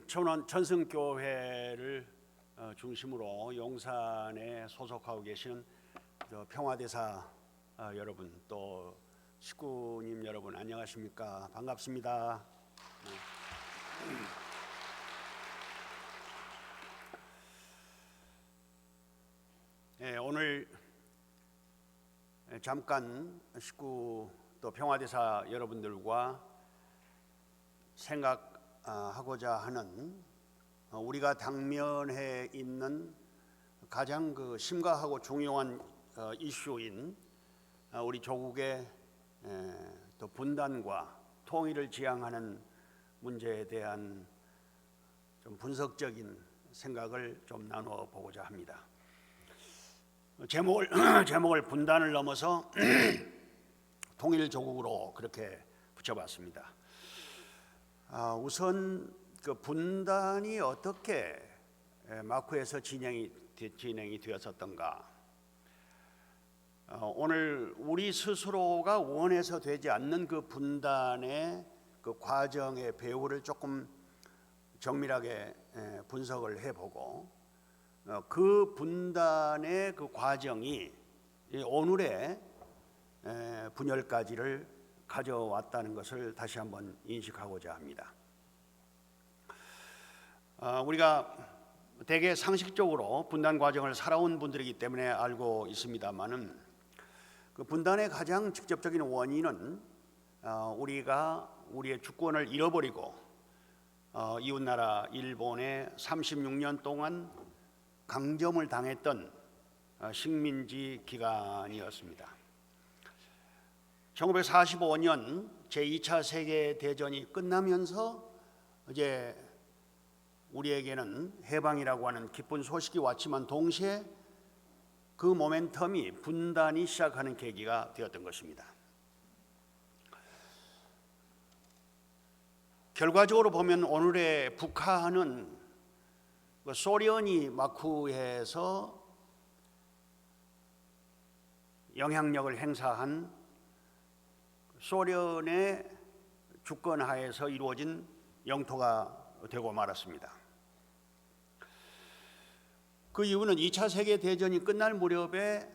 천원 천승교회를 중심으로 용산에 소속하고 계시는 평화대사 여러분, 또 식구님 여러분, 안녕하십니까? 반갑습니다. 오늘 잠깐 식구 또 평화대사 여러분들과 생각하고자 하는 우리가 당면해 있는 가장 심각하고 중요한 이슈인 우리 조국의 또 분단과 통일을 지향하는 문제에 대한 좀 분석적인 생각을 좀 나누어 보고자 합니다. 제목을 분단을 넘어서 통일 조국으로 그렇게 붙여봤습니다. 우선 그 분단이 어떻게 마쿠에서 진행이 되었었던가, 오늘 우리 스스로가 원해서 되지 않는 그 분단의 그 과정의 배후를 조금 정밀하게 분석을 해보고, 그 분단의 그 과정이 오늘의 분열까지를 가져왔다는 것을 다시 한번 인식하고자 합니다. 우리가 대개 상식적으로 분단 과정을 살아온 분들이기 때문에 알고 있습니다만은, 그 분단의 가장 직접적인 원인은 우리가 우리의 주권을 잃어버리고 이웃나라 일본에 36년 동안 강점을 당했던 식민지 기간이었습니다. 1945년 제2차 세계대전이 끝나면서 이제 우리에게는 해방이라고 하는 기쁜 소식이 왔지만, 동시에 그 모멘텀이 분단이 시작하는 계기가 되었던 것입니다. 결과적으로 보면 오늘의 북한은 소련이 마쿠에서 영향력을 행사한 소련의 주권 하에서 이루어진 영토가 되고 말았습니다. 그 이유는 2차 세계대전이 끝날 무렵에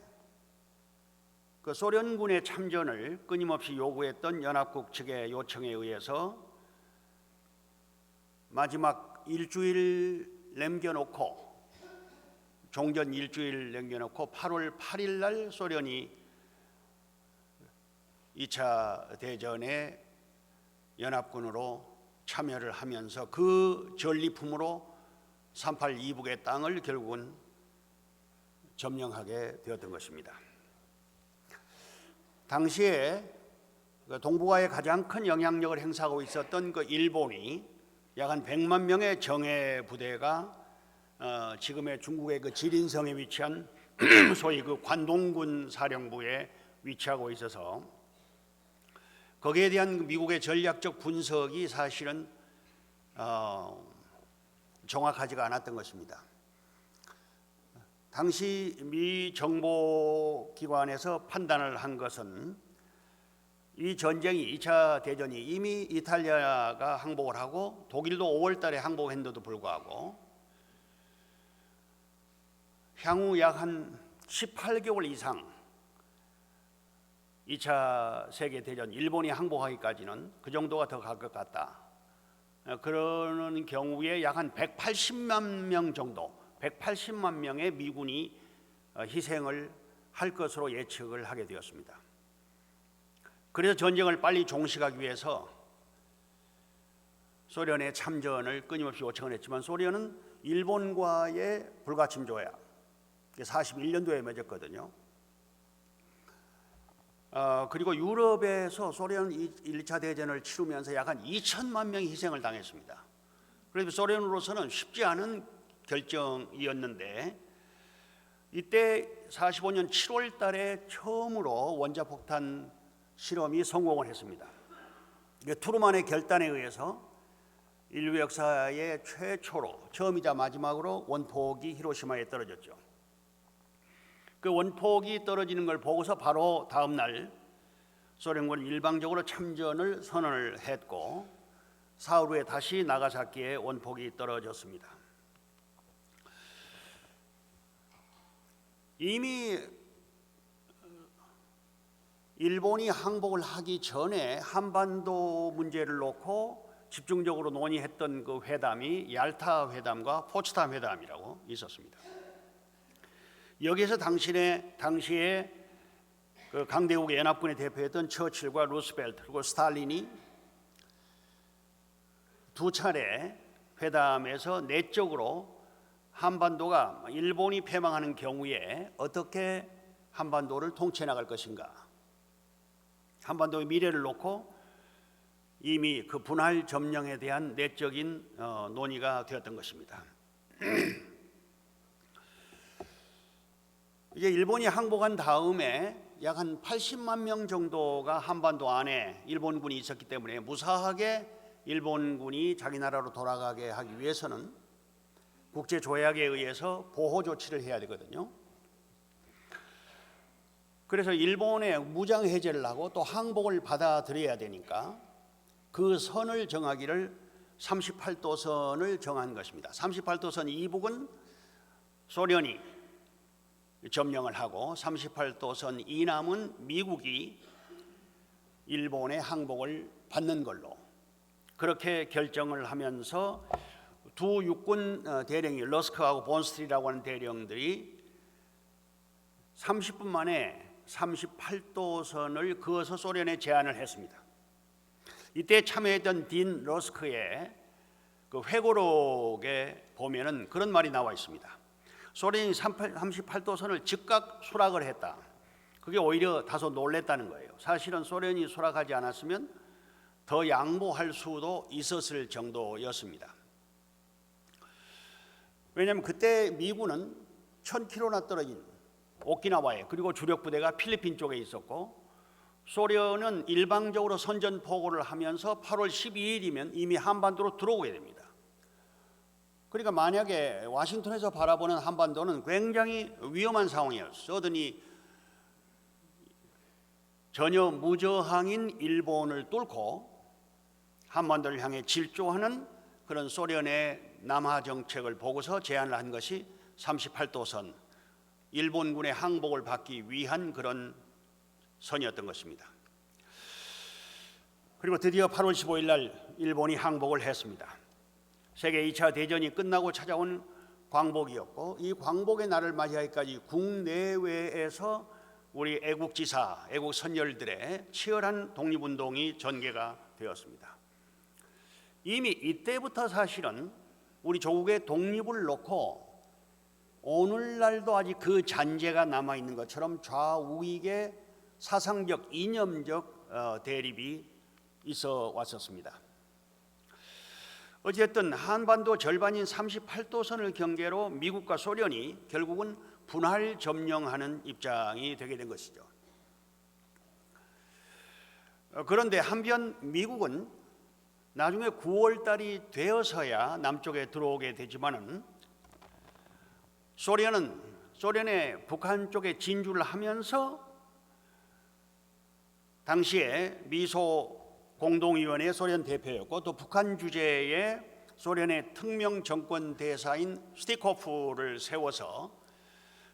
그 소련군의 참전을 끊임없이 요구했던 연합국 측의 요청에 의해서 마지막 일주일 남겨놓고, 종전 일주일 남겨놓고 8월 8일 날 소련이 2차 대전에 연합군으로 참여를 하면서 그 전리품으로 38 이북의 땅을 결국은 점령하게 되었던 것입니다. 당시에 동북아에 가장 큰 영향력을 행사하고 있었던 그 일본이 약 한 100만 명의 정예 부대가 지금의 중국의 그 지린성에 위치한 소위 그 관동군 사령부에 위치하고 있어서, 거기에 대한 미국의 전략적 분석이 사실은 정확하지가 않았던 것입니다. 당시 미 정보기관에서 판단을 한 것은, 이 전쟁이 2차 대전이 이미 이탈리아가 항복을 하고 독일도 5월 달에 항복했는데도 불구하고 향후 약 한 18개월 이상 2차 세계대전 일본이 항복하기까지는 그 정도가 더 갈 것 같다. 그러는 경우에 약 한 180만 명 정도, 180만 명의 미군이 희생을 할 것으로 예측을 하게 되었습니다. 그래서 전쟁을 빨리 종식하기 위해서 소련의 참전을 끊임없이 요청을 했지만, 소련은 일본과의 불가침 조약, 41년도에 맺었거든요. 그리고 유럽에서 소련 1차 대전을 치르면서 약 한 2천만 명이 희생을 당했습니다. 그래서 소련으로서는 쉽지 않은 결정이었는데, 이때 45년 7월 달에 처음으로 원자폭탄 실험이 성공을 했습니다. 트루만의 결단에 의해서 인류 역사의 최초로, 처음이자 마지막으로 원폭이 히로시마에 떨어졌죠. 그 원폭이 떨어지는 걸 보고서 바로 다음 날 소련군은 일방적으로 참전을 선언을 했고, 사흘 후에 다시 나가사키에 원폭이 떨어졌습니다. 이미 일본이 항복을 하기 전에 한반도 문제를 놓고 집중적으로 논의했던 그 회담이 얄타 회담과 포츠담 회담이라고 있었습니다. 여기서 당시에 그 강대국의 연합군에 대표했던 처칠과 루스벨트 그리고 스탈린이 두 차례 회담에서 내적으로 한반도가 일본이 패망하는 경우에 어떻게 한반도를 통치해 나갈 것인가, 한반도의 미래를 놓고 이미 그 분할 점령에 대한 내적인 논의가 되었던 것입니다. 이제 일본이 항복한 다음에 약 한 80만 명 정도가 한반도 안에 일본군이 있었기 때문에 무사하게 일본군이 자기 나라로 돌아가게 하기 위해서는 국제 조약에 의해서 보호 조치를 해야 되거든요. 그래서 일본의 무장 해제를 하고 또 항복을 받아들여야 되니까 그 선을 정하기를 38도선을 정한 것입니다. 38도선 이북은 소련이 점령을 하고 38도선 이남은 미국이 일본의 항복을 받는 걸로 그렇게 결정을 하면서 두 육군 대령이 러스크하고 본스트리라고 하는 대령들이 30분 만에 38도선을 그어서 소련에 제안을 했습니다. 이때 참여했던 딘 러스크의 그 회고록에 보면은 그런 말이 나와 있습니다. 소련이 38도선을 즉각 수락을 했다. 그게 오히려 다소 놀랬다는 거예요. 사실은 소련이 수락하지 않았으면 더 양보할 수도 있었을 정도였습니다. 왜냐하면 그때 미군은 1000km나 떨어진 오키나와에 그리고 주력 부대가 필리핀 쪽에 있었고 소련은 일방적으로 선전포고를 하면서 8월 12일이면 이미 한반도로 들어오게 됩니다. 그러니까 만약에 와싱턴에서 바라보는 한반도는 굉장히 위험한 상황이었어요. 서든이 전혀 무저항인 일본을 뚫고 한반도를 향해 질주하는 그런 소련의 남하 정책을 보고서 제안을 한 것이 38도선, 일본군의 항복을 받기 위한 그런 선이었던 것입니다. 그리고 드디어 8월 15일 날 일본이 항복을 했습니다. 세계 2차 대전이 끝나고 찾아온 광복이었고 이 광복의 날을 맞이하기까지 국내외에서 우리 애국지사, 애국선열들의 치열한 독립운동이 전개가 되었습니다. 이미 이때부터 사실은 우리 조국의 독립을 놓고 오늘날도 아직 그 잔재가 남아있는 것처럼 좌우익의 사상적, 이념적 대립이 있어 왔었습니다. 어쨌든 한반도 절반인 38도선을 경계로 미국과 소련이 결국은 분할 점령하는 입장이 되게 된 것이죠. 그런데 한편 미국은 나중에 9월 달이 되어서야 남쪽에 들어오게 되지만은 소련의 북한 쪽에 진주를 하면서 당시에 미소 공동위원회 소련 대표였고 또 북한 주재에 소련의 특명 정권 대사인 스티코프를 세워서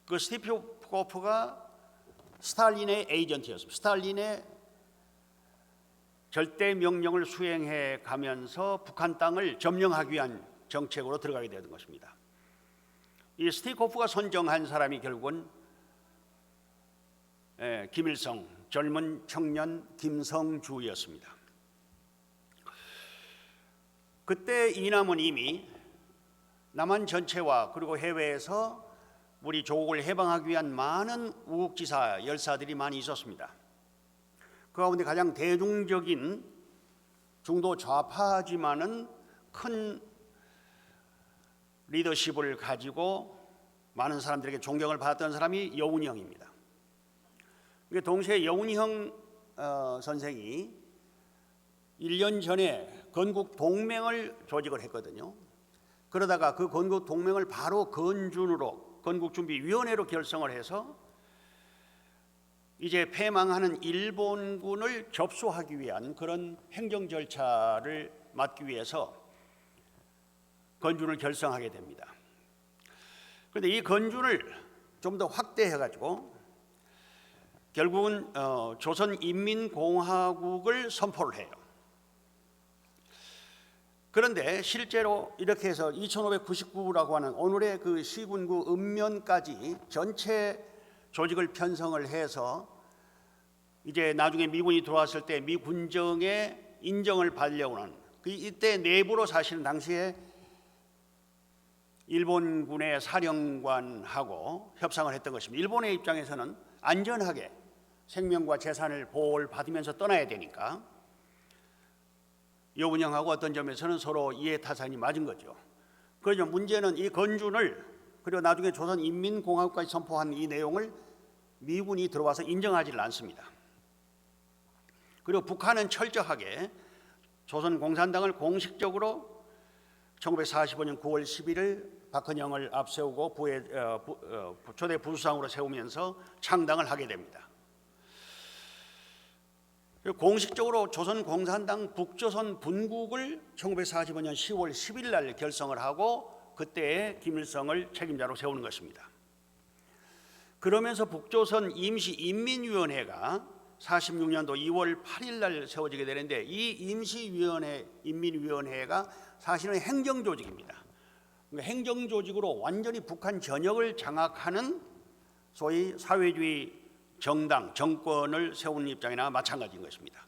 그 스티코프가 스탈린의 에이전트였습니다. 스탈린의 절대 명령을 수행해 가면서 북한 땅을 점령하기 위한 정책으로 들어가게 되는 것입니다. 이 스티코프가 선정한 사람이 결국은 김일성, 젊은 청년 김성주였습니다. 그때 이남은 이미 남한 전체와 그리고 해외에서 우리 조국을 해방하기 위한 많은 우국지사, 열사들이 많이 있었습니다. 그 가운데 가장 대중적인 중도 좌파지만은 큰 리더십을 가지고 많은 사람들에게 존경을 받았던 사람이 여운형입니다. 동시에 여운형 선생이 1년 전에 건국 동맹을 조직을 했거든요. 그러다가 그 건국 동맹을 바로 건준으로 건국준비위원회로 결성을 해서 이제 패망하는 일본군을 접수하기 위한 그런 행정 절차를 맡기 위해서 건준을 결성하게 됩니다. 그런데 이 건준을 좀 더 확대해가지고 결국은 조선인민공화국을 선포를 해요. 그런데 실제로 이렇게 해서 2599라고 하는 오늘의 그 시군구 읍면까지 전체 조직을 편성을 해서 이제 나중에 미군이 들어왔을 때 미군정의 인정을 받려는 이때 내부로 사실은 당시에 일본군의 사령관하고 협상을 했던 것입니다. 일본의 입장에서는 안전하게 생명과 재산을 보호를 받으면서 떠나야 되니까 여운형하고 어떤 점에서는 서로 이해타산이 맞은 거죠. 그러죠. 문제는 이 건준을 그리고 나중에 조선인민공화국까지 선포한 이 내용을 미군이 들어와서 인정하지 않습니다. 그리고 북한은 철저하게 조선공산당을 공식적으로 1945년 9월 11일 박헌영을 앞세우고 초대 부수상으로 세우면서 창당을 하게 됩니다. 공식적으로 조선공산당 북조선 분국을 1945년 10월 10일 날 결성을 하고 그때의 김일성을 책임자로 세우는 것입니다. 그러면서 북조선 임시인민위원회가 46년도 2월 8일 날 세워지게 되는데 이 인민위원회가 사실은 행정조직입니다. 그러니까 행정조직으로 완전히 북한 전역을 장악하는 소위 사회주의 정당, 정권을 세우는 입장이나 마찬가지인 것입니다.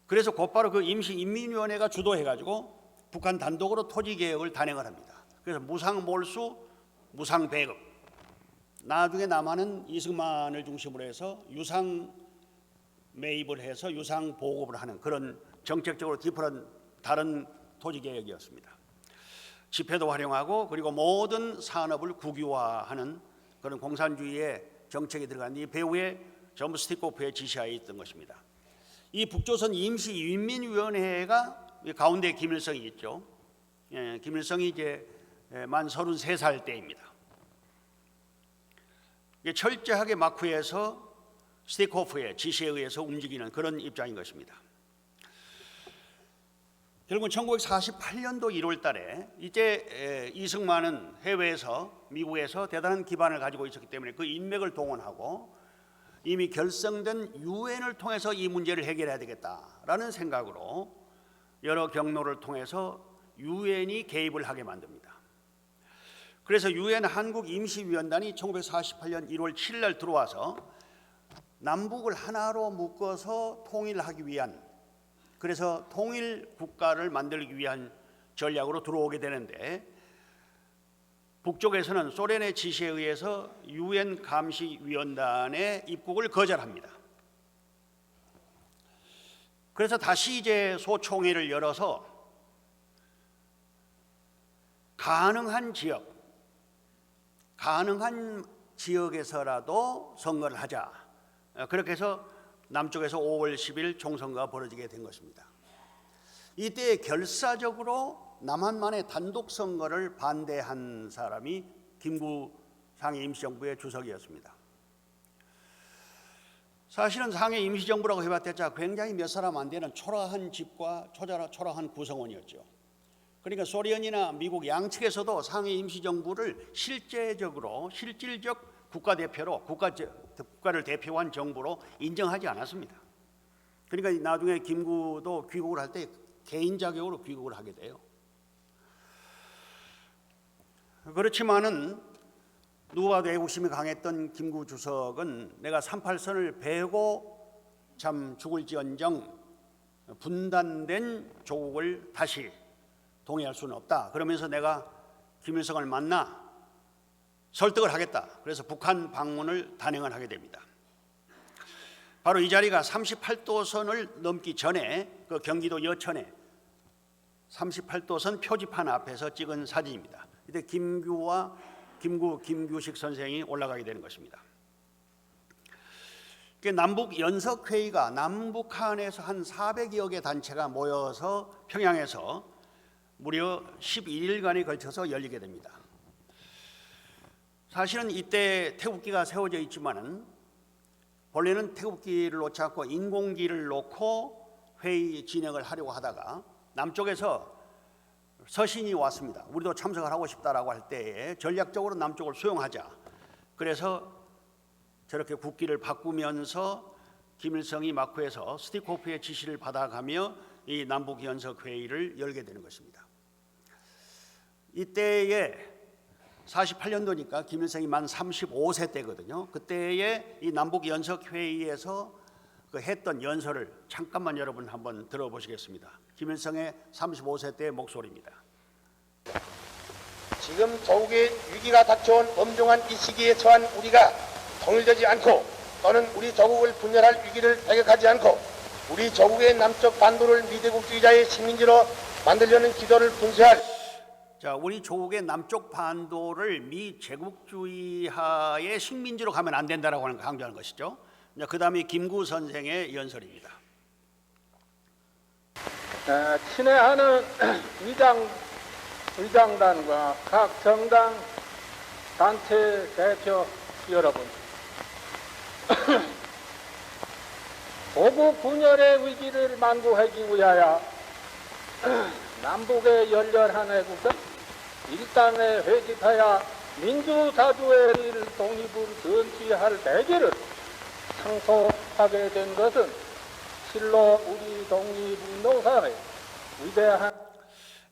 그래서 곧바로 그 임시인민위원회가 주도해가지고 북한 단독으로 토지개혁을 단행을 합니다. 그래서 무상몰수, 무상배급, 나중에 남한은 이승만을 중심으로 해서 유상 매입을 해서 유상 보급을 하는 그런 정책적으로 다른 토지개혁이었습니다. 집회도 활용하고 그리고 모든 산업을 국유화하는 그런 공산주의의 정책이 들어간 이 배후에 전부 스티코프의 지시하에 있던 것입니다. 이 북조선 임시인민위원회가 가운데 김일성이 있죠. 김일성이 이제 만 33살 때입니다. 철저하게 마쿠에서 스티코프의 지시에 의해서 움직이는 그런 입장인 것입니다. 결국은 1948년도 1월 달에 이제 이승만은 해외에서 미국에서 대단한 기반을 가지고 있었기 때문에 그 인맥을 동원하고 이미 결성된 유엔을 통해서 이 문제를 해결해야 되겠다라는 생각으로 여러 경로를 통해서 유엔이 개입을 하게 만듭니다. 그래서 유엔 한국 임시위원단이 1948년 1월 7일 날 들어와서 남북을 하나로 묶어서 통일하기 위한 그래서 통일 국가를 만들기 위한 전략으로 들어오게 되는데 북쪽에서는 소련의 지시에 의해서 유엔 감시위원단의 입국을 거절합니다. 그래서 다시 이제 소총회를 열어서 가능한 지역에서라도 선거를 하자. 그렇게 해서 남쪽에서 5월 10일 총선거가 벌어지게 된 것입니다. 이때 결사적으로 남한만의 단독 선거를 반대한 사람이 김구 상해 임시정부의 주석이었습니다. 사실은 상해 임시정부라고 해봤자 굉장히 몇 사람 안 되는 초라한 집과 초라한 구성원이었죠. 그러니까 소련이나 미국 양측에서도 상해 임시정부를 실질적 국가대표로 국가를 대표한 정부로 인정하지 않았습니다. 그러니까 나중에 김구도 귀국을 할 때 개인 자격으로 귀국을 하게 돼요. 그렇지만은 누구보다 애국심이 강했던 김구 주석은 내가 38선을 베고 참 죽을지언정 분단된 조국을 다시 동의할 수는 없다. 그러면서 내가 김일성을 만나 설득을 하겠다. 그래서 북한 방문을 단행을 하게 됩니다. 바로 이 자리가 38도선을 넘기 전에 그 경기도 여천에 38도선 표지판 앞에서 찍은 사진입니다. 이때 김규식 선생이 올라가게 되는 것입니다. 남북 연석회의가 남북한에서 한 400여 개 단체가 모여서 평양에서 무려 11일간에 걸쳐서 열리게 됩니다. 사실은 이때 태극기가 세워져 있지만은 본래는 태극기를 놓지 않고 인공기를 놓고 회의 진행을 하려고 하다가 남쪽에서 서신이 왔습니다. 우리도 참석을 하고 싶다라고 할 때에 전략적으로 남쪽을 수용하자. 그래서 저렇게 국기를 바꾸면서 김일성이 마쿠에서 스티코프의 지시를 받아가며 이 남북 연석 회의를 열게 되는 것입니다. 이때에 48년도니까 김일성이 만 35세 때거든요. 그때에 이 남북 연석 회의에서 그 했던 연설을 잠깐만 여러분 한번 들어보시겠습니다. 김일성의 35세 때의 목소리입니다. 지금 조국의 위기가 닥쳐온 엄중한 이 시기에 처한 우리가 통일되지 않고 또는 우리 조국을 분열할 위기를 배격하지 않고 우리 조국의 남쪽 반도를 미대국주의자의 식민지로 만들려는 기도를 분쇄할 자, 우리 조국의 남쪽 반도를 미제국주의하의 식민지로 가면 안 된다라고 하는 강조하는 것이죠. 그 다음에 김구 선생의 연설입니다. 친애하는 의장단과 각 정당 단체 대표 여러분, 고국 분열의 위기를 만구하기 위하여 남북의 열렬한 애국은 일당에 회집하여 민주사주의 독립을 전취할 대기를 상소하게 된 것은 실로 우리 독립운동사의 위대한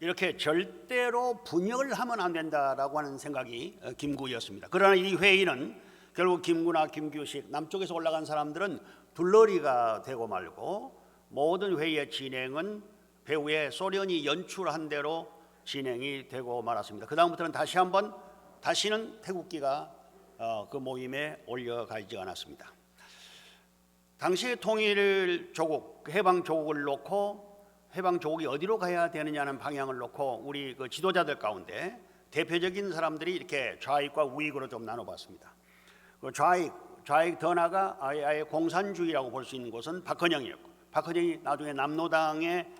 이렇게 절대로 분열을 하면 안 된다라고 하는 생각이 김구였습니다. 그러나 이 회의는 결국 김구나 김규식 남쪽에서 올라간 사람들은 둘러리가 되고 말고 모든 회의의 진행은 배후에 소련이 연출한 대로 진행이 되고 말았습니다. 그 다음부터는 다시는 태극기가 그 모임에 올려가지 않았습니다. 당시 통일 조국, 해방 조국을 놓고 해방 조국이 어디로 가야 되느냐는 방향을 놓고 우리 그 지도자들 가운데 대표적인 사람들이 이렇게 좌익과 우익으로 좀 나눠봤습니다. 그 좌익 더 나아가 아예 공산주의라고 볼 수 있는 곳은 박헌영이었고, 박헌영이 나중에 남노당의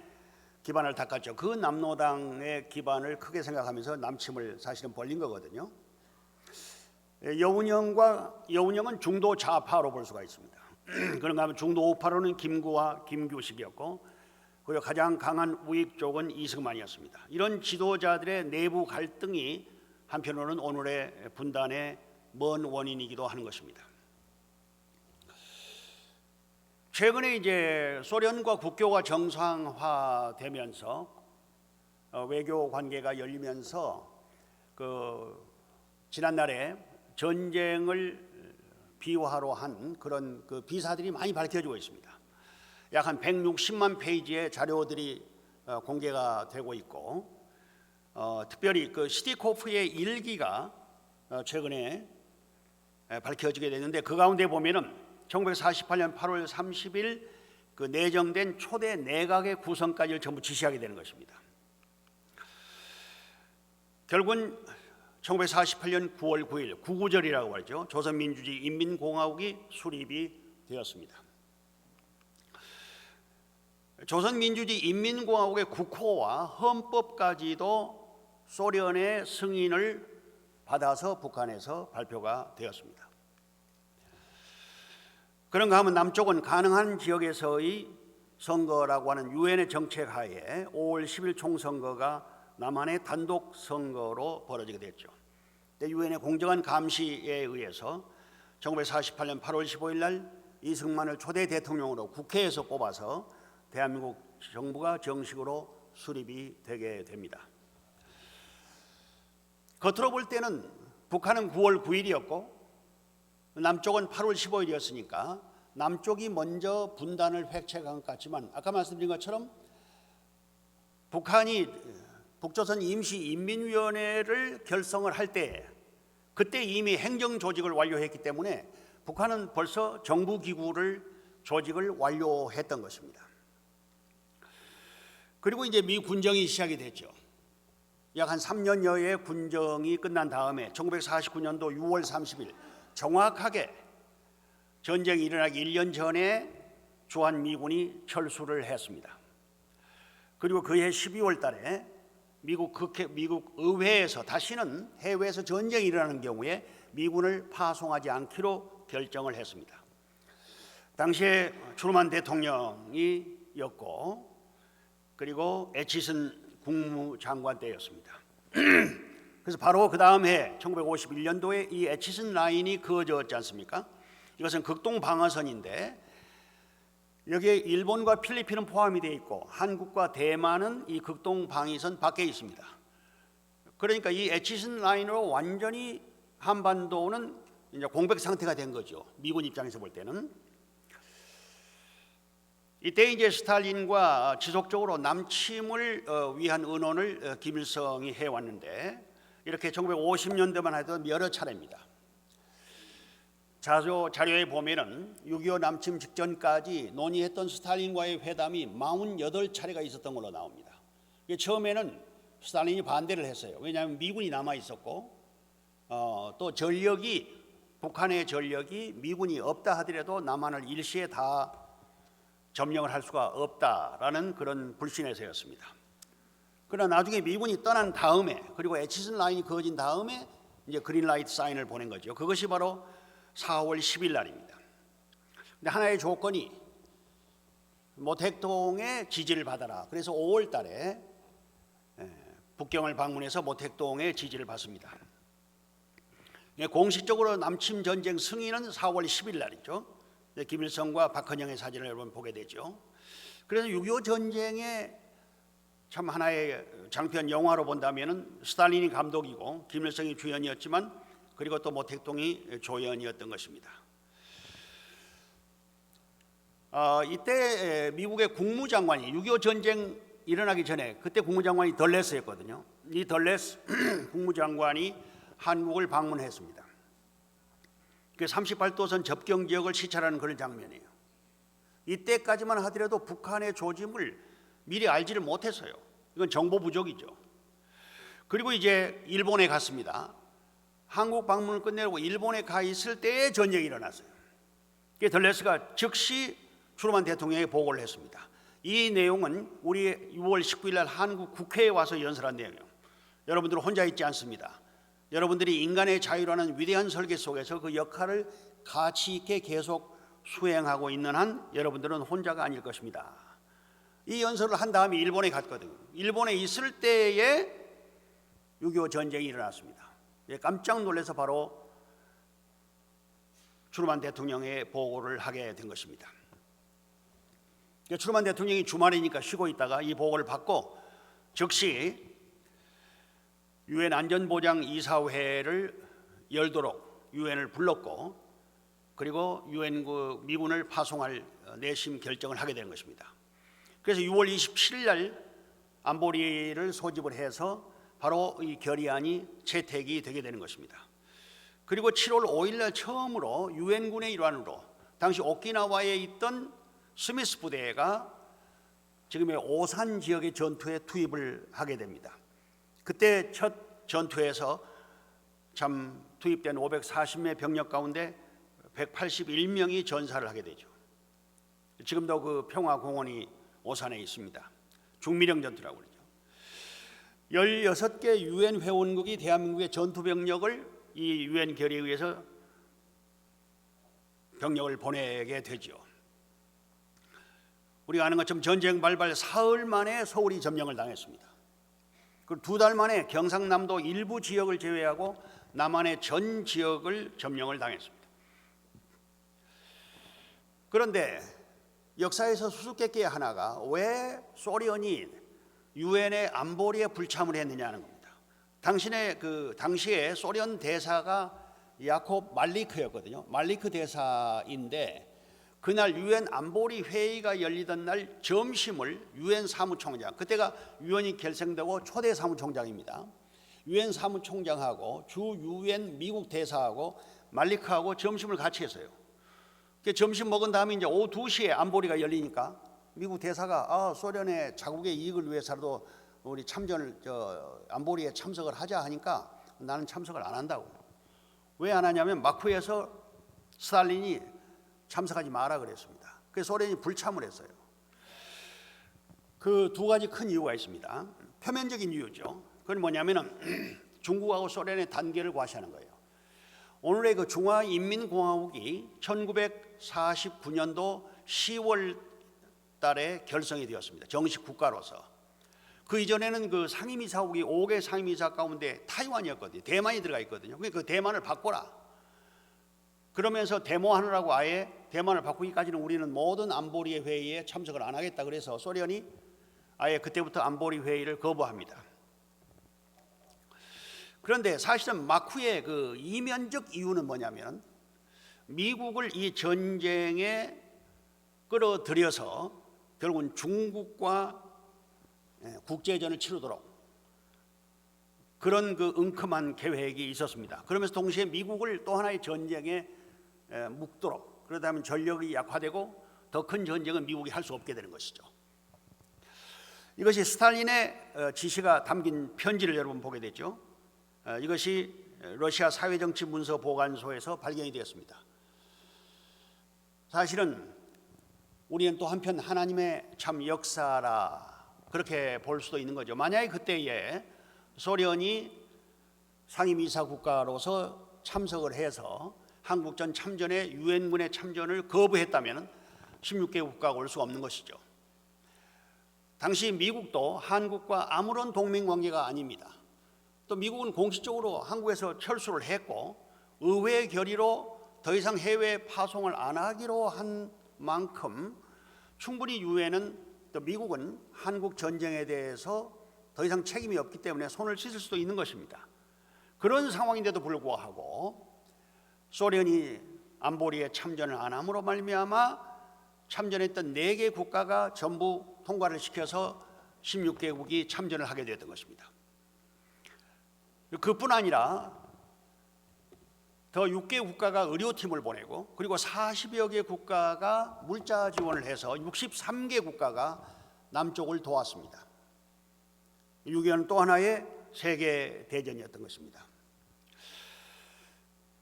기반을 닦았죠. 그 남노당의 기반을 크게 생각하면서 남침을 사실은 벌린 거거든요. 여운형은 중도 좌파로 볼 수가 있습니다. 그런가 하면 중도 우파로는 김구와 김규식이었고, 그리고 가장 강한 우익 쪽은 이승만이었습니다. 이런 지도자들의 내부 갈등이 한편으로는 오늘의 분단의 먼 원인이기도 하는 것입니다. 최근에 이제 소련과 국교가 정상화되면서 외교 관계가 열리면서 지난날에 전쟁을 비화로 한 그런 비사들이 많이 밝혀지고 있습니다. 약 한 160만 페이지의 자료들이 공개가 되고 있고, 특별히 시티코프의 일기가 최근에 밝혀지게 됐는데, 그 가운데 보면은 1948년 8월 30일 내정된 초대 내각의 구성까지를 전부 지시하게 되는 것입니다. 결국은 1948년 9월 9일 구구절이라고 하죠. 조선민주주의 인민공화국이 수립이 되었습니다. 조선민주주의 인민공화국의 국호와 헌법까지도 소련의 승인을 받아서 북한에서 발표가 되었습니다. 그런가 하면 남쪽은 가능한 지역에서의 선거라고 하는 유엔의 정책하에 5월 10일 총선거가 남한의 단독 선거로 벌어지게 됐죠. 유엔의 공정한 감시에 의해서 1948년 8월 15일 날 이승만을 초대 대통령으로 국회에서 뽑아서 대한민국 정부가 정식으로 수립이 되게 됩니다. 겉으로 볼 때는 북한은 9월 9일이었고 남쪽은 8월 15일이었으니까 남쪽이 먼저 분단을 획책한 것 같지만, 아까 말씀드린 것처럼 북한이 북조선 임시인민위원회를 결성을 할 때 그때 이미 행정조직을 완료했기 때문에 북한은 벌써 정부기구를 조직을 완료했던 것입니다. 그리고 이제 미 군정이 시작이 됐죠. 약 한 3년여의 군정이 끝난 다음에 1949년도 6월 30일 정확하게 전쟁이 일어나기 1년 전에 주한미군이 철수를 했습니다. 그리고 그해 12월 달에 미국 의회에서 다시는 해외에서 전쟁이 일어나는 경우에 미군을 파송하지 않기로 결정을 했습니다. 당시에 트루만 대통령이었고 그리고 애치슨 국무장관 때였습니다. 그래서 바로 그 다음 해 1951년도에 이 애치슨 라인이 그어졌지 않습니까? 이것은 극동 방어선인데 여기에 일본과 필리핀은 포함이 되어 있고 한국과 대만은 이 극동 방위선 밖에 있습니다. 그러니까 이 애치슨 라인으로 완전히 한반도는 이제 공백 상태가 된 거죠. 미군 입장에서 볼 때는. 이때 이제 스탈린과 지속적으로 남침을 위한 의논을 김일성이 해왔는데 이렇게 1950년대만 해도 여러 차례입니다. 자료에 보면은 6.25 남침 직전까지 논의했던 스탈린과의 회담이 48차례가 있었던 걸로 나옵니다. 처음에는 스탈린이 반대를 했어요. 왜냐하면 미군이 남아 있었고 또 북한의 전력이 미군이 없다 하더라도 남한을 일시에 다 점령을 할 수가 없다라는 그런 불신에서였습니다. 그러나 나중에 미군이 떠난 다음에 그리고 애치슨 라인이 그어진 다음에 이제 그린라이트 사인을 보낸 거죠. 그것이 바로 4월 10일 날입니다. 근데 하나의 조건이 모택동의 지지를 받아라. 그래서 5월 달에 북경을 방문해서 모택동의 지지를 받습니다. 공식적으로 남침 전쟁 승인은 4월 10일 날이죠. 김일성과 박헌영의 사진을 여러분 보게 되죠. 그래서 6.25 전쟁의 참 하나의 장편 영화로 본다면은 스탈린이 감독이고 김일성이 주연이었지만 그리고 또 모택동이 조연이었던 것입니다. 이때 미국의 국무장관이 6.25 전쟁 일어나기 전에 그때 국무장관이 덜레스였거든요. 이 덜레스 국무장관이 한국을 방문했습니다. 그 38도선 접경 지역을 시찰하는 그런 장면이에요. 이때까지만 하더라도 북한의 조짐을 미리 알지를 못했어요. 이건 정보 부족이죠. 그리고 이제 일본에 갔습니다. 한국 방문을 끝내고 일본에 가 있을 때에 전쟁이 일어났어요. 덜레스가 즉시 트루만 대통령에게 보고를 했습니다. 이 내용은 우리 6월 19일 날 한국 국회에 와서 연설한 내용이에요. 여러분들은 혼자 있지 않습니다. 여러분들이 인간의 자유라는 위대한 설계 속에서 그 역할을 가치 있게 계속 수행하고 있는 한 여러분들은 혼자가 아닐 것입니다. 이 연설을 한 다음에 일본에 갔거든요. 일본에 있을 때에 6.25 전쟁이 일어났습니다. 깜짝 놀라서 바로 트루만 대통령에 보고를 하게 된 것입니다. 트루만 대통령이 주말이니까 쉬고 있다가 이 보고를 받고 즉시 유엔 안전보장 이사회를 열도록 유엔을 불렀고 그리고 유엔 미군을 파송할 내심 결정을 하게 된 것입니다. 그래서 6월 27일 날 안보리를 소집을 해서 바로 이 결의안이 채택이 되게 되는 것입니다. 그리고 7월 5일 날 처음으로 유엔군의 일환으로 당시 오키나와에 있던 스미스 부대가 지금의 오산 지역의 전투에 투입을 하게 됩니다. 그때 첫 전투에서 참 투입된 540명 병력 가운데 181명이 전사를 하게 되죠. 지금도 그 평화공원이 오산에 있습니다. 중미령 전투라고 그러죠. 16개 유엔 회원국이 대한민국의 전투 병력을 이 유엔 결의에 의해서 병력을 보내게 되죠. 우리가 아는 것처럼 전쟁 발발 사흘 만에 서울이 점령을 당했습니다. 그리고 2달 만에 경상남도 일부 지역을 제외하고 남한의 전 지역을 점령을 당했습니다. 그런데 역사에서 수수께끼의 하나가 왜 소련이 유엔의 안보리에 불참을 했느냐는 겁니다. 당시에 소련 대사가 야콥 말리크였거든요. 말리크 대사인데 그날 유엔 안보리 회의가 열리던 날 점심을 유엔 사무총장, 그때가 유엔이 결성되고 초대 사무총장입니다. 유엔 사무총장하고 주 유엔 미국 대사하고 말리크하고 점심을 같이 했어요. 점심 먹은 다음에 이제 오후 2시에 안보리가 열리니까 미국 대사가 소련의 자국의 이익을 위해서라도 우리 안보리에 참석을 하자 하니까 나는 참석을 안 한다고. 왜 안 하냐면 마쿠에서 스탈린이 참석하지 마라 그랬습니다. 그래서 소련이 불참을 했어요. 그 2가지 큰 이유가 있습니다. 표면적인 이유죠. 그건 뭐냐면은 중국하고 소련의 단계를 과시하는 거예요. 오늘의 그 중화인민공화국이 1949년도 10월 달에 결성이 되었습니다. 정식 국가로서. 그 이전에는 그 상임이사국이 5개 상임이사 가운데 타이완이었거든요. 대만이 들어가 있거든요. 그 대만을 바꿔라. 그러면서 데모하느라고 아예 대만을 바꾸기까지는 우리는 모든 안보리 회의에 참석을 안 하겠다. 그래서 소련이 아예 그때부터 안보리 회의를 거부합니다. 그런데 사실은 마쿠의 그 이면적 이유는 뭐냐면 미국을 이 전쟁에 끌어들여서 결국은 중국과 국제전을 치르도록 그런 그 은큼한 계획이 있었습니다. 그러면서 동시에 미국을 또 하나의 전쟁에 묶도록, 그러다 보면 전력이 약화되고 더 큰 전쟁은 미국이 할 수 없게 되는 것이죠. 이것이 스탈린의 지시가 담긴 편지를 여러분 보게 되죠. 이것이 러시아 사회정치문서보관소에서 발견이 되었습니다. 사실은 우리는 또 한편 하나님의 참 역사라 그렇게 볼 수도 있는 거죠. 만약에 그때에 소련이 상임이사 국가로서 참석을 해서 한국전 참전에 유엔군의 참전을 거부했다면 16개 국가가 올 수가 없는 것이죠. 당시 미국도 한국과 아무런 동맹 관계가 아닙니다. 또 미국은 공식적으로 한국에서 철수를 했고 의회 결의로 더 이상 해외 파송을 안 하기로 한 만큼 충분히 유엔은 또 미국은 한국 전쟁에 대해서 더 이상 책임이 없기 때문에 손을 씻을 수도 있는 것입니다. 그런 상황인데도 불구하고 소련이 안보리에 참전을 안 함으로 말미암아 참전했던 4개 국가가 전부 통과를 시켜서 16개국이 참전을 하게 되었던 것입니다. 그뿐 아니라 더 6개 국가가 의료팀을 보내고 그리고 40여 개 국가가 물자 지원을 해서 63개 국가가 남쪽을 도왔습니다. 6.25는 또 하나의 세계 대전이었던 것입니다.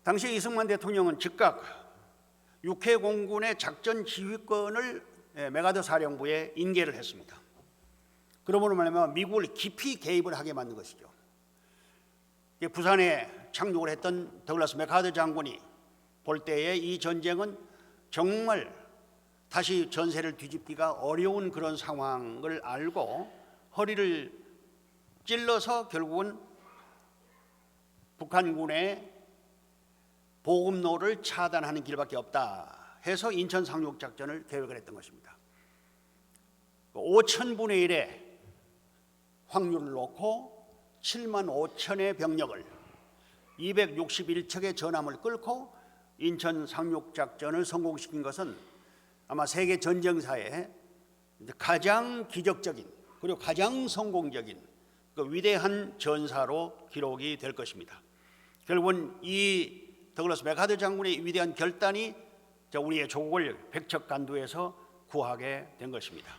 당시 이승만 대통령은 즉각 육해 공군의 작전 지휘권을 메가더 사령부에 인계를 했습니다. 그러므로 말하면 미국을 깊이 개입을 하게 만든 것이죠. 부산에 착륙을 했던 더글라스 맥카더 장군이 볼 때에 이 전쟁은 정말 다시 전세를 뒤집기가 어려운 그런 상황을 알고 허리를 찔러서 결국은 북한군의 보급로를 차단하는 길밖에 없다 해서 인천 상륙작전을 계획을 했던 것입니다. 5,000분의 1의 확률을 놓고 7만 5천의 병력을 261척의 전함을 끌고 인천 상륙작전을 성공시킨 것은 아마 세계 전쟁사에 가장 기적적인 그리고 가장 성공적인 그 위대한 전사로 기록이 될 것입니다. 결국은 이 더글라스 맥카더 장군의 위대한 결단이 우리의 조국을 백척간두에서 구하게 된 것입니다.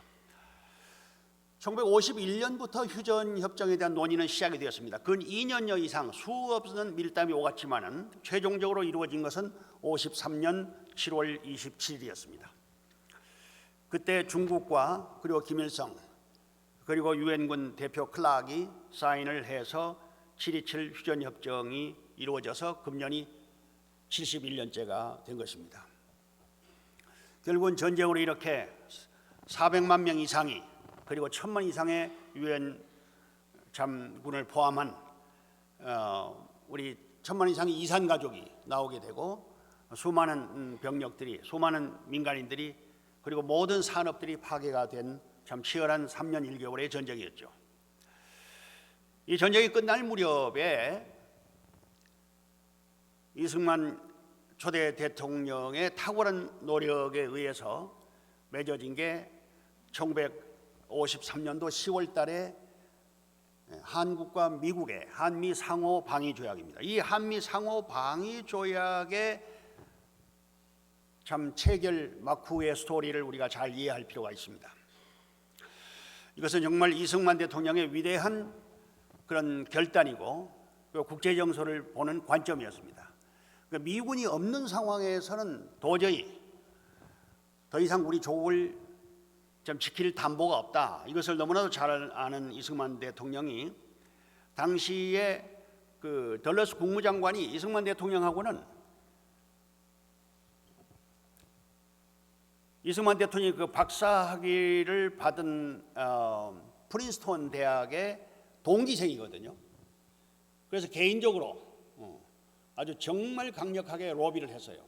1951년부터 휴전협정에 대한 논의는 시작이 되었습니다. 근 2년여 이상 수없는 밀담이 오갔지만은 최종적으로 이루어진 것은 53년 7월 27일이었습니다. 그때 중국과 그리고 김일성 그리고 유엔군 대표 클락이 사인을 해서 7.27 휴전협정이 이루어져서 금년이 71년째가 된 것입니다. 결국은 전쟁으로 이렇게 400만 명 이상이 그리고 1,000만 이상의 유엔 잠군을 포함한 우리 1,000만 이상의 이산 가족이 나오게 되고 수많은 병력들이 수많은 민간인들이 그리고 모든 산업들이 파괴가 된 참 치열한 3년 1개월의 전쟁이었죠. 이 전쟁이 끝날 무렵에 이승만 초대 대통령의 탁월한 노력에 의해서 맺어진 게 1953년도 10월 달에 한국과 미국의 한미 상호 방위 조약입니다. 이 한미 상호 방위 조약의 참 체결 마쿠의 스토리를 우리가 잘 이해할 필요가 있습니다. 이것은 정말 이승만 대통령의 위대한 그런 결단이고 국제 정서를 보는 관점이었습니다. 미군이 없는 상황에서는 도저히 더 이상 우리 조국을 좀 지킬 담보가 없다. 이것을 너무나도 잘 아는 이승만 대통령이 당시에 그 덜러스 국무장관이 이승만 대통령하고는 이승만 대통령이 그 박사학위를 받은 프린스턴 대학의 동기생이거든요. 그래서 개인적으로 아주 정말 강력하게 로비를 했어요.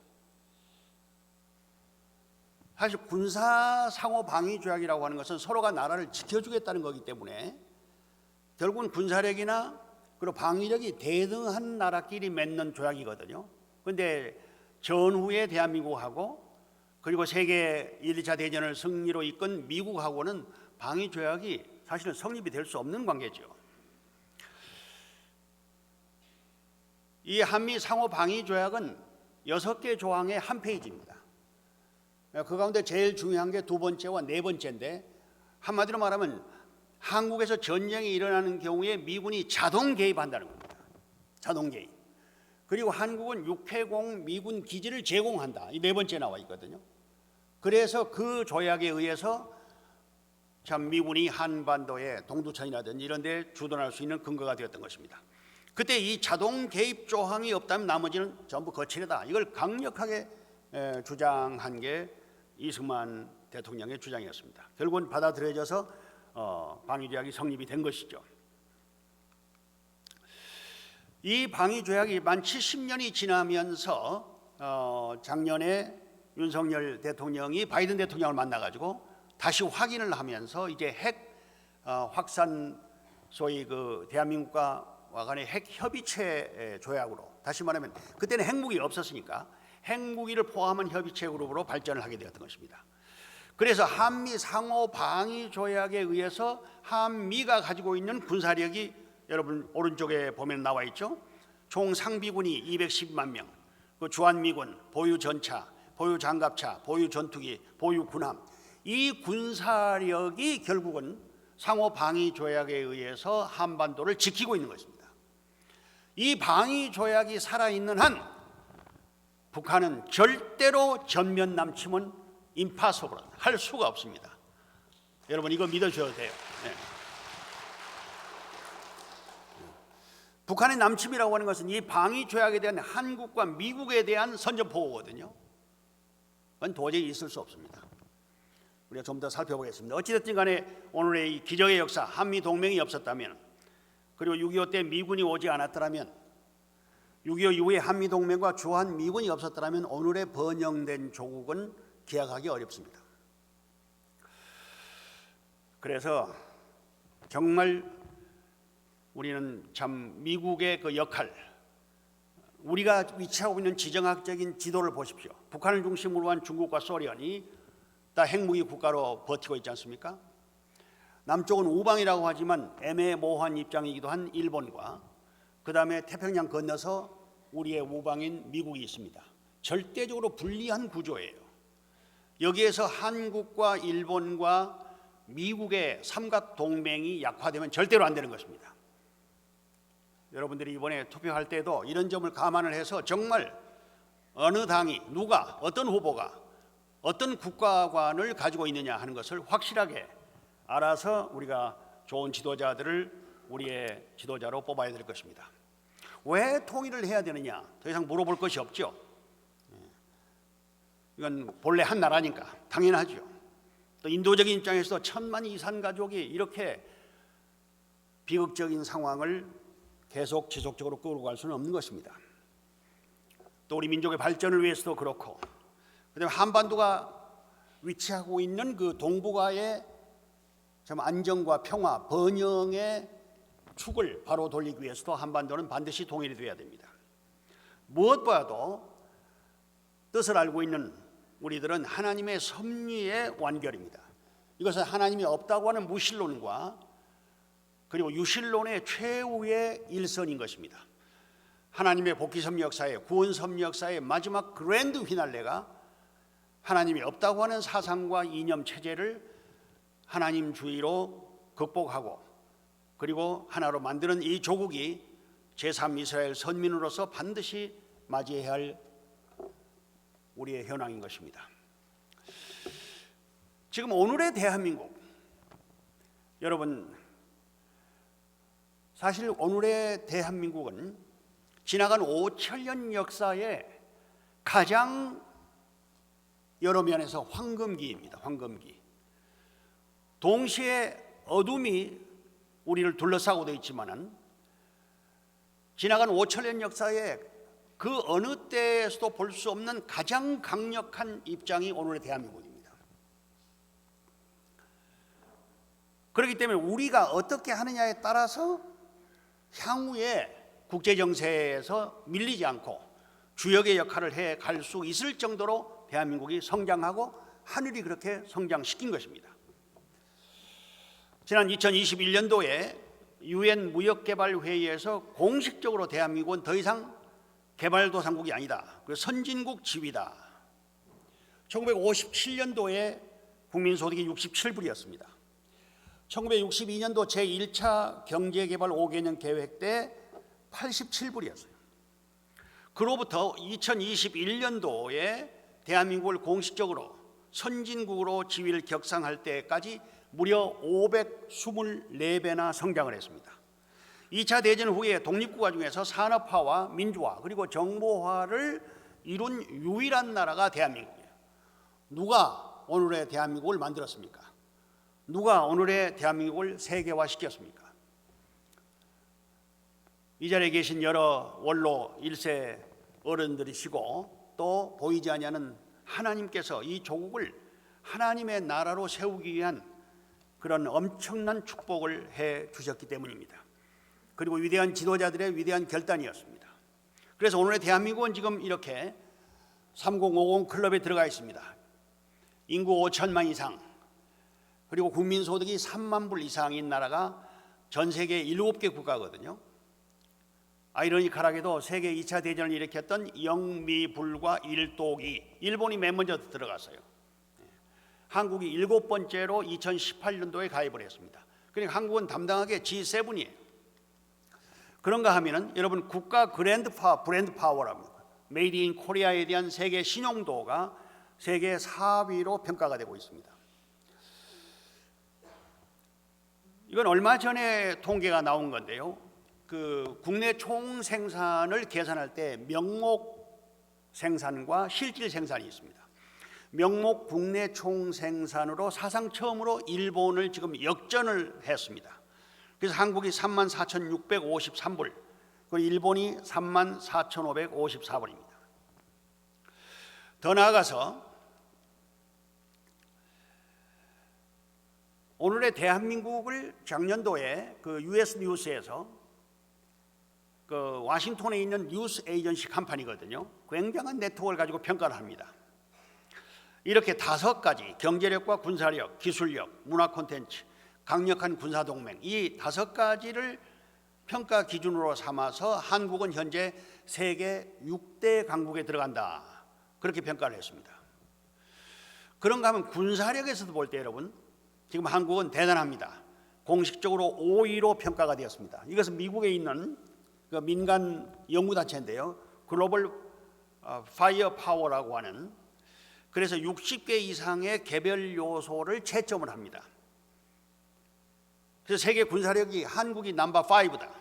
사실 군사 상호 방위 조약이라고 하는 것은 서로가 나라를 지켜주겠다는 거기 때문에 결국은 군사력이나 그리고 방위력이 대등한 나라끼리 맺는 조약이거든요. 그런데 전후에 대한민국하고 그리고 세계 1, 2차 대전을 승리로 이끈 미국하고는 방위 조약이 사실은 성립이 될 수 없는 관계죠. 이 한미 상호 방위 조약은 6개 조항의 한 페이지입니다. 그 가운데 제일 중요한 게 두 번째와 네 번째인데, 한마디로 말하면 한국에서 전쟁이 일어나는 경우에 미군이 자동 개입한다는 겁니다. 자동 개입. 그리고 한국은 육해공 미군 기지를 제공한다. 이 네 번째 나와 있거든요. 그래서 그 조약에 의해서 참 미군이 한반도의 동두천이라든지 이런 데 주둔할 수 있는 근거가 되었던 것입니다. 그때 이 자동 개입 조항이 없다면 나머지는 전부 거칠다. 이걸 강력하게 주장한 게 이승만 대통령의 주장이었습니다. 결국은 받아들여져서 방위조약이 성립이 된 것이죠. 이 방위조약이 만 70년이 지나면서 작년에 윤석열 대통령이 바이든 대통령을 만나가지고 다시 확인을 하면서 이제 핵 확산, 소위 그 대한민국과 간의 핵 협의체 조약으로, 다시 말하면 그때는 핵무기 없었으니까 핵무기를 포함한 협의체 그룹으로 발전을 하게 되었던 것입니다. 그래서 한미 상호 방위 조약에 의해서 한미가 가지고 있는 군사력이 여러분 오른쪽에 보면 나와 있죠. 총 상비군이 210만 명, 그 주한미군, 보유 전차, 보유 장갑차, 보유 전투기, 보유 군함, 이 군사력이 결국은 상호 방위 조약에 의해서 한반도를 지키고 있는 것입니다. 이 방위 조약이 살아있는 한 북한은 절대로 전면 남침은 임파서블, 할 수가 없습니다. 여러분 이거 믿어줘야 돼요. 네. 북한의 남침이라고 하는 것은 이 방위 조약에 대한 한국과 미국에 대한 선전포고거든요. 그건 도저히 있을 수 없습니다. 우리가 좀 더 살펴보겠습니다. 어찌됐든 간에 오늘의 이 기적의 역사, 한미 동맹이 없었다면, 그리고 6.25 때 미군이 오지 않았더라면, 6.25 이후에 한미 동맹과 주한 미군이 없었더라면 오늘의 번영된 조국은 기약하기 어렵습니다. 그래서 정말 우리는 참 미국의 그 역할, 우리가 위치하고 있는 지정학적인 지도를 보십시오. 북한을 중심으로 한 중국과 소련이 다 핵무기 국가로 버티고 있지 않습니까? 남쪽은 우방이라고 하지만 애매모호한 입장이기도 한 일본과, 그 다음에 태평양 건너서 우리의 우방인 미국이 있습니다. 절대적으로 불리한 구조예요. 여기에서 한국과 일본과 미국의 삼각동맹이 약화되면 절대로 안 되는 것입니다. 여러분들이 이번에 투표할 때도 이런 점을 감안을 해서 정말 어느 당이, 누가, 어떤 후보가 어떤 국가관을 가지고 있느냐 하는 것을 확실하게 알아서 우리가 좋은 지도자들을 우리의 지도자로 뽑아야 될 것입니다. 왜 통일을 해야 되느냐? 더 이상 물어볼 것이 없죠. 이건 본래 한 나라니까 당연하죠. 또 인도적인 입장에서 천만 이산 가족이 이렇게 비극적인 상황을 계속 지속적으로 끌고 갈 수는 없는 것입니다. 또 우리 민족의 발전을 위해서도 그렇고, 그다음에 한반도가 위치하고 있는 그 동북아의 참 안정과 평화, 번영의 축을 바로 돌리기 위해서도 한반도는 반드시 통일이 되어야 됩니다. 무엇보다도 뜻을 알고 있는 우리들은 하나님의 섭리의 완결입니다. 이것은 하나님이 없다고 하는 무신론과 그리고 유신론의 최후의 일선인 것입니다. 하나님의 복귀 섭리 역사의, 구원 섭리 역사의 마지막 그랜드 휘날레가 하나님이 없다고 하는 사상과 이념 체제를 하나님주의로 극복하고, 그리고 하나로 만드는 이 조국이 제3이스라엘 선민으로서 반드시 맞이해야 할 우리의 현황인 것입니다. 지금 오늘의 대한민국, 여러분 사실 오늘의 대한민국은 지나간 5천년 역사에 가장 여러 면에서 황금기입니다. 황금기. 동시에 어둠이 우리를 둘러싸고 되어 있지만은 지나간 5천년 역사에 그 어느 때에서도 볼 수 없는 가장 강력한 입장이 오늘의 대한민국입니다. 그렇기 때문에 우리가 어떻게 하느냐에 따라서 향후에 국제 정세에서 밀리지 않고 주역의 역할을 해 갈 수 있을 정도로 대한민국이 성장하고 하늘이 그렇게 성장시킨 것입니다. 지난 2021년도에 유엔 무역개발회의에서 공식적으로 대한민국은 더 이상 개발도상국이 아니다. 선진국 지위다. 1957년도에 국민소득이 67불이었습니다. 1962년도 제1차 경제개발 5개년 계획 때 87불이었어요. 그로부터 2021년도에 대한민국을 공식적으로 선진국으로 지위를 격상할 때까지 무려 524배나 성장을 했습니다. 2차 대전 후에 독립국가 중에서 산업화와 민주화 그리고 정보화를 이룬 유일한 나라가 대한민국이에요. 누가 오늘의 대한민국을 만들었습니까? 누가 오늘의 대한민국을 세계화시켰습니까? 이 자리에 계신 여러 원로 1세 어른들이시고 또 보이지 아니하는 하나님께서 이 조국을 하나님의 나라로 세우기 위한 그런 엄청난 축복을 해 주셨기 때문입니다. 그리고 위대한 지도자들의 위대한 결단이었습니다. 그래서 오늘의 대한민국은 지금 이렇게 3050 클럽에 들어가 있습니다. 인구 5천만 이상 그리고 국민소득이 3만 불 이상인 나라가 전 세계 7개 국가거든요. 아이러니컬하게도 세계 2차 대전을 일으켰던 영미불과 일독이 일본이 맨 먼저 들어갔어요. 한국이 7번째로 2018년도에 가입을 했습니다. 그러니까 한국은 담당하게 G7이에요. 그런가 하면은 여러분 국가 브랜드 파워랍니다. 메이드 인 코리아에 대한 세계 신용도가 세계 4위로 평가가 되고 있습니다. 이건 얼마 전에 통계가 나온 건데요. 그 국내 총 생산을 계산할 때 명목 생산과 실질 생산이 있습니다. 명목 국내 총 생산으로 사상 처음으로 일본을 지금 역전을 했습니다. 그래서 한국이 34,653불, 그리고 일본이 34,554불입니다. 더 나아가서 오늘의 대한민국을 작년도에 그 US 뉴스에서 그 와싱턴에 있는 뉴스 에이전시 컴퍼니거든요. 굉장한 네트워크를 가지고 평가를 합니다. 이렇게 5가지 경제력과 군사력, 기술력, 문화 콘텐츠, 강력한 군사동맹 이 5가지를 평가 기준으로 삼아서 한국은 현재 세계 6대 강국에 들어간다. 그렇게 평가를 했습니다. 그런가 하면 군사력에서도 볼 때 여러분 지금 한국은 대단합니다. 공식적으로 5위로 평가가 되었습니다. 이것은 미국에 있는 그 민간 연구단체인데요. 글로벌 파이어 파워라고 하는 그래서 60개 이상의 개별 요소를 채점을 합니다. 그래서 세계 군사력이 한국이 넘버 5다.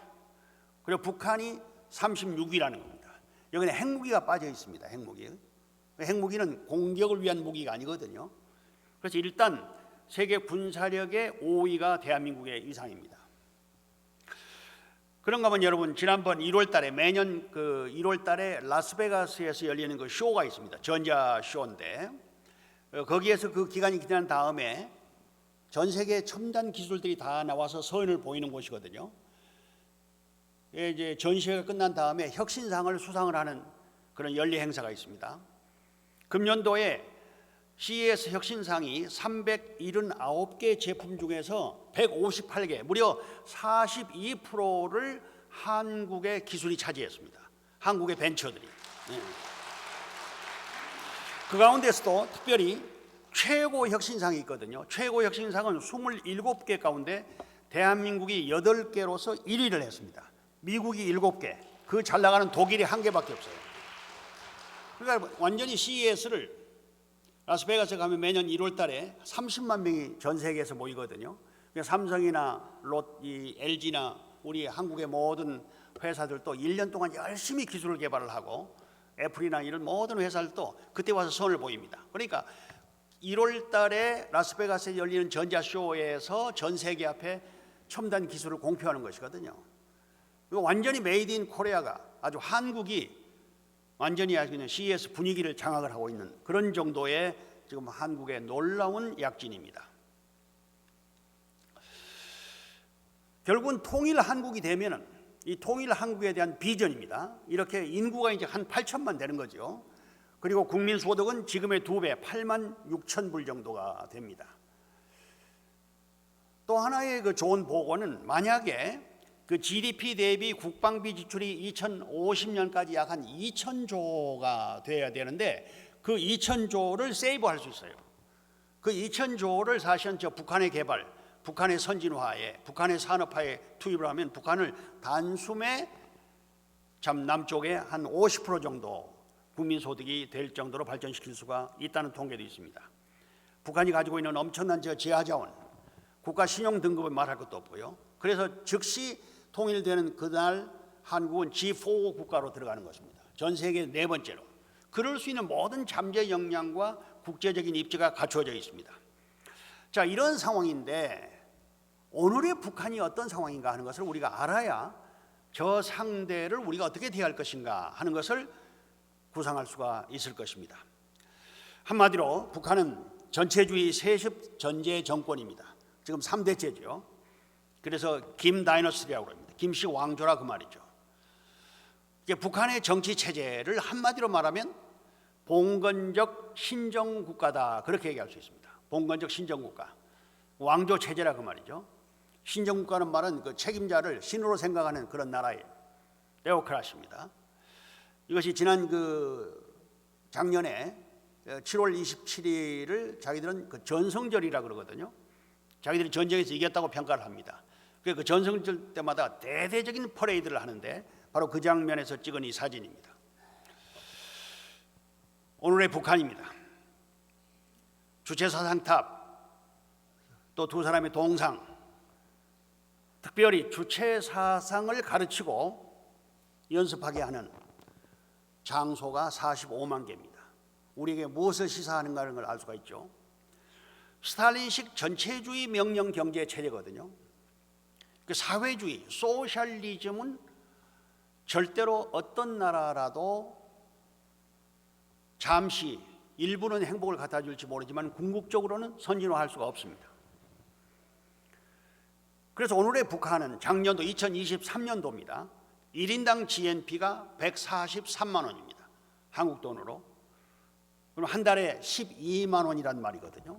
그리고 북한이 36위라는 겁니다. 여기는 핵무기가 빠져 있습니다. 핵무기는 공격을 위한 무기가 아니거든요. 그래서 일단 세계 군사력의 5위가 대한민국의 이상입니다. 그런가 하면 여러분 지난번 1월달에 매년 그 1월달에 라스베가스에서 열리는 그 쇼가 있습니다. 전자 쇼인데 거기에서 그 기간이 지난 다음에 전 세계 첨단 기술들이 다 나와서 서인을 보이는 곳이거든요. 이제 전시회가 끝난 다음에 혁신상을 수상을 하는 그런 연례 행사가 있습니다. 금년도에 CES 혁신상이 379개 제품 중에서 158개, 무려 42%를 한국의 기술이 차지했습니다. 한국의 벤처들이. 그 가운데서도 특별히 최고 혁신상이 있거든요. 최고 혁신상은 27개 가운데 대한민국이 8개로서 1위를 했습니다. 미국이 7개, 그 잘 나가는 독일이 1개밖에 없어요. 그러니까 완전히 CES를 라스베가스 가면 매년 1월 달에 30만 명이 전 세계에서 모이거든요. 삼성이나 LG나 우리 한국의 모든 회사들도 1년 동안 열심히 기술을 개발을 하고 애플이나 이런 모든 회사들도 그때 와서 선을 보입니다. 그러니까 1월 달에 라스베가스에 열리는 전자쇼에서 전 세계 앞에 첨단 기술을 공표하는 것이거든요. 이거 완전히 메이드 인 코리아가, 아주 한국이 완전히 아주 그냥 CES 분위기를 장악을 하고 있는 그런 정도의 지금 한국의 놀라운 약진입니다. 결국은 통일 한국이 되면은 이 통일 한국에 대한 비전입니다. 이렇게 인구가 이제 한 8천만 되는 거죠. 그리고 국민 소득은 지금의 2배 8만 6천 불 정도가 됩니다. 또 하나의 그 좋은 보고는 만약에 그 GDP 대비 국방비 지출이 2050년까지 약 한 2천조가 돼야 되는데 그 2천조를 세이브할 수 있어요. 그 2천조를 사실은 저 북한의 개발, 북한의 선진화에, 북한의 산업화에 투입을 하면 북한을 단숨에 참 남쪽에 한 50% 정도 국민소득이 될 정도로 발전시킬 수가 있다는 통계도 있습니다. 북한이 가지고 있는 엄청난 지하자원, 국가 신용 등급은 말할 것도 없고요. 그래서 즉시 통일되는 그날 한국은 G4 국가로 들어가는 것입니다. 전 세계 4번째로. 그럴 수 있는 모든 잠재 역량과 국제적인 입지가 갖추어져 있습니다. 자, 이런 상황인데 오늘의 북한이 어떤 상황인가 하는 것을 우리가 알아야 저 상대를 우리가 어떻게 대할 것인가 하는 것을 구상할 수가 있을 것입니다. 한마디로 북한은 전체주의 세습 전제 정권입니다. 지금 3대째죠. 그래서 김 다이너스티라고 합니다. 김씨 왕조라 그 말이죠. 이게 북한의 정치 체제를 한마디로 말하면 봉건적 신정국가다, 그렇게 얘기할 수 있습니다. 봉건적 신정국가, 왕조 체제라 그 말이죠. 신정국가는 말은 그 책임자를 신으로 생각하는 그런 나라예요. 데오크라시입니다. 이것이 지난 작년에 7월 27일을 자기들은 그 전성절이라 그러거든요. 자기들이 전쟁에서 이겼다고 평가를 합니다. 그 전성절 때마다 대대적인 퍼레이드를 하는데 바로 그 장면에서 찍은 이 사진입니다. 오늘의 북한입니다. 주체사상탑, 또 두 사람의 동상, 특별히 주체사상을 가르치고 연습하게 하는 장소가 45만 개입니다. 우리에게 무엇을 시사하는가 걸 알 수가 있죠. 스탈린식 전체주의 명령 경제 체제거든요. 그 사회주의, 소셜리즘은 절대로 어떤 나라라도 잠시 일부는 행복을 갖다 줄지 모르지만 궁극적으로는 선진화할 수가 없습니다. 그래서 오늘의 북한은 작년도 2023년도입니다. 1인당 GNP가 143만 원입니다. 한국 돈으로. 그럼 한 달에 12만 원이란 말이거든요.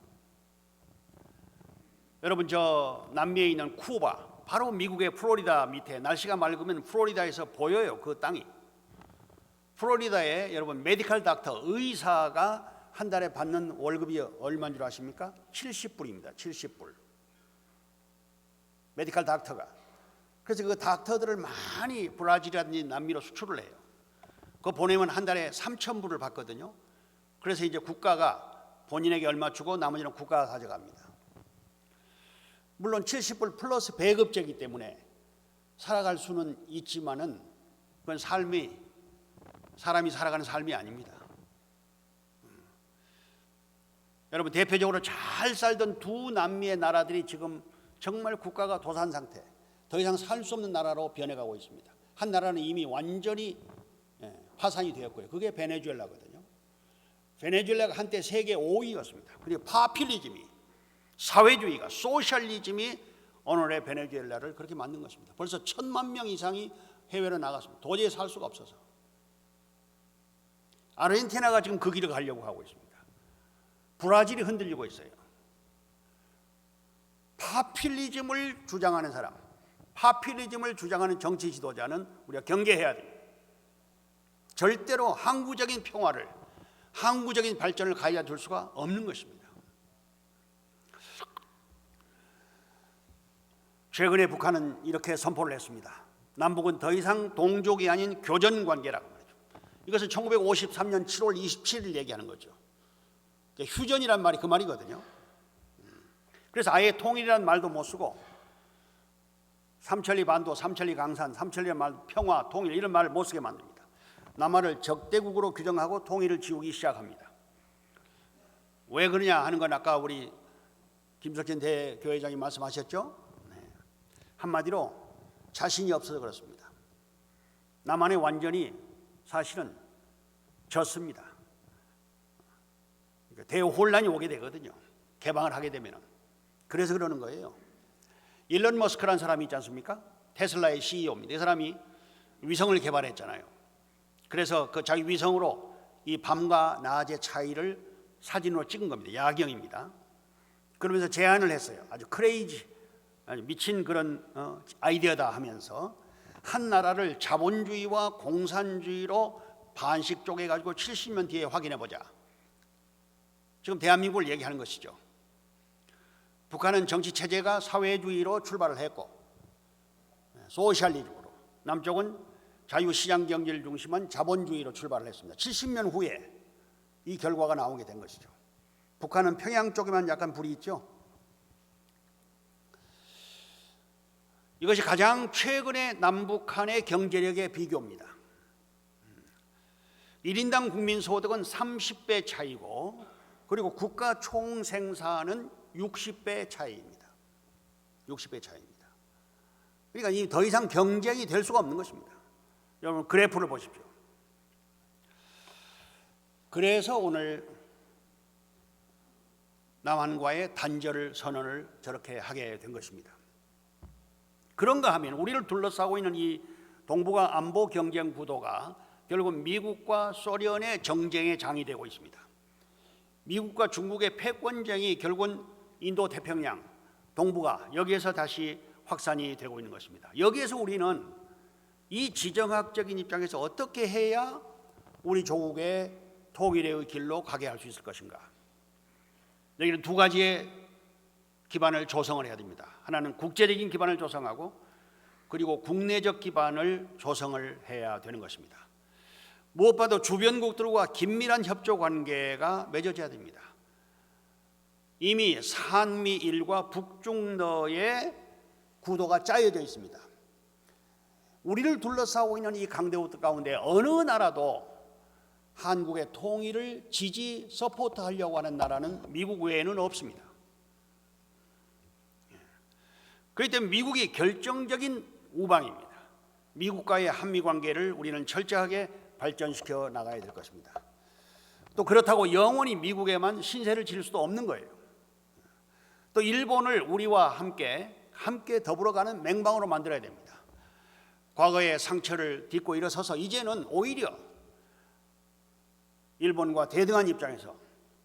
여러분, 저 남미에 있는 쿠바, 바로 미국의 플로리다 밑에 날씨가 맑으면 플로리다에서 보여요, 그 땅이. 플로리다에 여러분 메디컬 닥터, 의사가 한 달에 받는 월급이 얼마인 줄 아십니까? 70불입니다. 70불. 메디컬 닥터가. 그래서 그 닥터들을 많이 브라질이라든지 남미로 수출을 해요. 그거 보내면 한 달에 3,000불을 받거든요. 그래서 이제 국가가 본인에게 얼마 주고 나머지는 국가가 가져갑니다. 물론 70불 플러스 배급제이기 때문에 살아갈 수는 있지만은 그건 사람이 살아가는 삶이 아닙니다. 여러분, 대표적으로 잘 살던 두 남미의 나라들이 지금 정말 국가가 도산 상태, 더 이상 살 수 없는 나라로 변해가고 있습니다. 한 나라는 이미 완전히 파산이 되었고요. 그게 베네수엘라거든요. 베네수엘라가 한때 세계 5위였습니다. 그리고 파퓰리즘이, 사회주의가, 소셜리즘이 오늘의 베네수엘라를 그렇게 만든 것입니다. 벌써 1,000만 명 이상이 해외로 나갔습니다. 도저히 살 수가 없어서. 아르헨티나가 지금 그 길을 가려고 하고 있습니다. 브라질이 흔들리고 있어요. 파퓰리즘을 주장하는 사람, 파퓰리즘을 주장하는 정치 지도자는 우리가 경계해야 됩니다. 절대로 항구적인 평화를, 항구적인 발전을 가져다 줄 수가 없는 것입니다. 최근에 북한은 이렇게 선포를 했습니다. 남북은 더 이상 동족이 아닌 교전 관계라고 말이죠. 이것은 1953년 7월 27일 얘기하는 거죠. 휴전이란 말이 그 말이거든요. 그래서 아예 통일이라는 말도 못 쓰고 삼천리 반도, 삼천리 강산, 삼천리 말 평화, 통일 이런 말을 못 쓰게 만듭니다. 남한을 적대국으로 규정하고 통일을 지우기 시작합니다. 왜 그러냐 하는 건 아까 우리 김석현 대교회장이 말씀하셨죠. 한마디로 자신이 없어서 그렇습니다. 남한이 완전히 사실은 졌습니다. 그러니까 대혼란이 오게 되거든요. 개방을 하게 되면. 그래서 그러는 거예요. 일론 머스크라는 사람이 있지 않습니까? 테슬라의 CEO입니다. 이 사람이 위성을 개발했잖아요. 그래서 그 자기 위성으로 이 밤과 낮의 차이를 사진으로 찍은 겁니다. 야경입니다. 그러면서 제안을 했어요. 아주 크레이지, 아주 미친 그런 아이디어다 하면서 한 나라를 자본주의와 공산주의로 반씩 쪼개가지고 70년 뒤에 확인해보자. 지금 대한민국을 얘기하는 것이죠. 북한은 정치체제가 사회주의로 출발을 했고 소셜리즘으로, 남쪽은 자유시장 경제를 중심한 자본주의로 출발을 했습니다. 70년 후에 이 결과가 나오게 된 것이죠. 북한은 평양 쪽에만 약간 불이 있죠. 이것이 가장 최근의 남북한의 경제력의 비교입니다. 1인당 국민소득은 30배 차이고, 그리고 국가 총생산은 60배 차이입니다. 60배 차이입니다. 그러니까 이 더 이상 경쟁이 될 수가 없는 것입니다. 여러분 그래프를 보십시오. 그래서 오늘 남한과의 단절 선언을 저렇게 하게 된 것입니다. 그런가 하면 우리를 둘러싸고 있는 이 동북아 안보 경쟁 구도가 결국 미국과 소련의 정쟁의 장이 되고 있습니다. 미국과 중국의 패권쟁이 결국은 인도 태평양, 동북아 여기에서 다시 확산이 되고 있는 것입니다. 여기에서 우리는 이 지정학적인 입장에서 어떻게 해야 우리 조국의 통일의 길로 가게 할 수 있을 것인가? 여기는 두 가지의 기반을 조성을 해야 됩니다. 하나는 국제적인 기반을 조성하고, 그리고 국내적 기반을 조성을 해야 되는 것입니다. 무엇보다도 주변국들과 긴밀한 협조 관계가 맺어져야 됩니다. 이미 한미일과 북중러의 구도가 짜여져 있습니다. 우리를 둘러싸고 있는 이 강대국 가운데 어느 나라도 한국의 통일을 지지, 서포트하려고 하는 나라는 미국 외에는 없습니다. 그렇기 때문에 미국이 결정적인 우방입니다. 미국과의 한미관계를 우리는 철저하게 발전시켜 나가야 될 것입니다. 또 그렇다고 영원히 미국에만 신세를 질 수도 없는 거예요. 또 일본을 우리와 함께 더불어가는 맹방으로 만들어야 됩니다. 과거의 상처를 딛고 일어서서 이제는 오히려 일본과 대등한 입장에서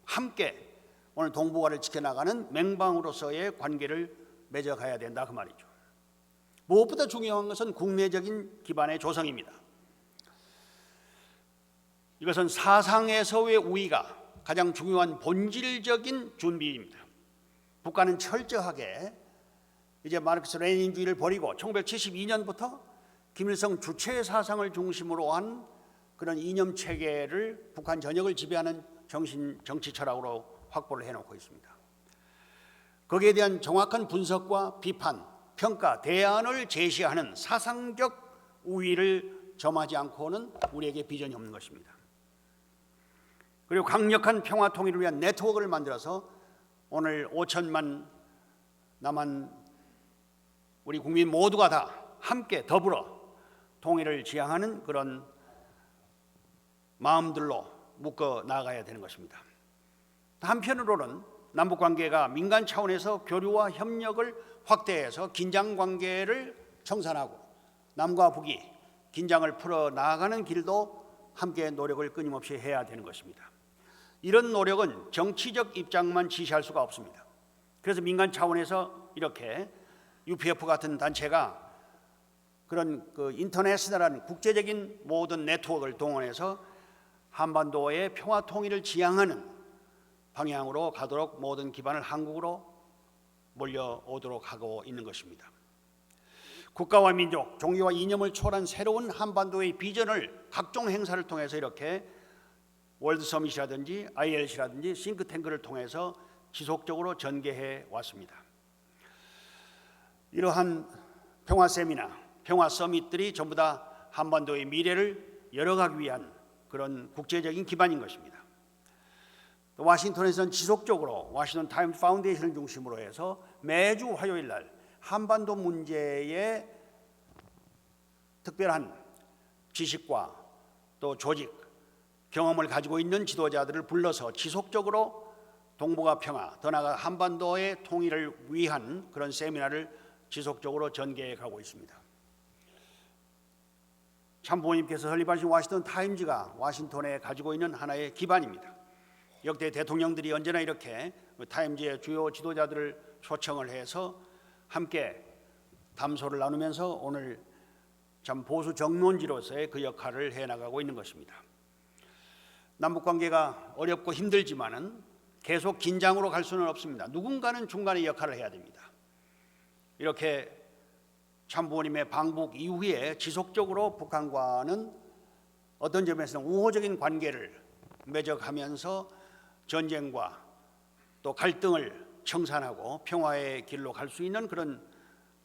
함께 오늘 동북아를 지켜나가는 맹방으로서의 관계를 맺어가야 된다 그 말이죠. 무엇보다 중요한 것은 국내적인 기반의 조성입니다. 이것은 사상에서의 우위가 가장 중요한 본질적인 준비입니다. 북한은 철저하게 이제 마르크스 레닌주의를 버리고 1972년부터 김일성 주체 사상을 중심으로 한 그런 이념 체계를 북한 전역을 지배하는 정치 철학으로 확보를 해놓고 있습니다. 거기에 대한 정확한 분석과 비판, 평가, 대안을 제시하는 사상적 우위를 점하지 않고는 우리에게 비전이 없는 것입니다. 그리고 강력한 평화 통일을 위한 네트워크를 만들어서 오늘 5천만 남한 우리 국민 모두가 다 함께 더불어 통일을 지향하는 그런 마음들로 묶어 나가야 되는 것입니다. 한편으로는 남북관계가 민간 차원에서 교류와 협력을 확대해서 긴장관계를 청산하고 남과 북이 긴장을 풀어나가는 길도 함께 노력을 끊임없이 해야 되는 것입니다. 이런 노력은 정치적 입장만 지시할 수가 없습니다. 그래서 민간 차원에서 이렇게 UPF 같은 단체가 그런 인터내셔널한 국제적인 모든 네트워크를 동원해서 한반도의 평화 통일을 지향하는 방향으로 가도록 모든 기반을 한국으로 몰려오도록 하고 있는 것입니다. 국가와 민족, 종교와 이념을 초월한 새로운 한반도의 비전을 각종 행사를 통해서 이렇게 월드 서밋이라든지 ILC라든지 싱크탱크를 통해서 지속적으로 전개해 왔습니다. 이러한 평화 세미나, 평화 서밋들이 전부 다 한반도의 미래를 열어가기 위한 그런 국제적인 기반인 것입니다. 또 와싱턴에서는 지속적으로 워싱턴 타임스 파운데이션을 중심으로 해서 매주 화요일 날 한반도 문제에 특별한 지식과 또 조직, 경험을 가지고 있는 지도자들을 불러서 지속적으로 동북아 평화, 더 나아가 한반도의 통일을 위한 그런 세미나를 지속적으로 전개해 가고 있습니다. 참부모님께서 설립하신 워싱턴 타임즈가 워싱턴에 가지고 있는 하나의 기반입니다. 역대 대통령들이 언제나 이렇게 타임즈의 주요 지도자들을 초청을 해서 함께 담소를 나누면서 오늘 참 보수 정론지로서의 그 역할을 해나가고 있는 것입니다. 남북관계가 어렵고 힘들지만은 계속 긴장으로 갈 수는 없습니다. 누군가는 중간에 역할을 해야 됩니다. 이렇게 참부모님의 방북 이후에 지속적으로 북한과는 어떤 점에서는 우호적인 관계를 맺어가면서 전쟁과 또 갈등을 청산하고 평화의 길로 갈 수 있는 그런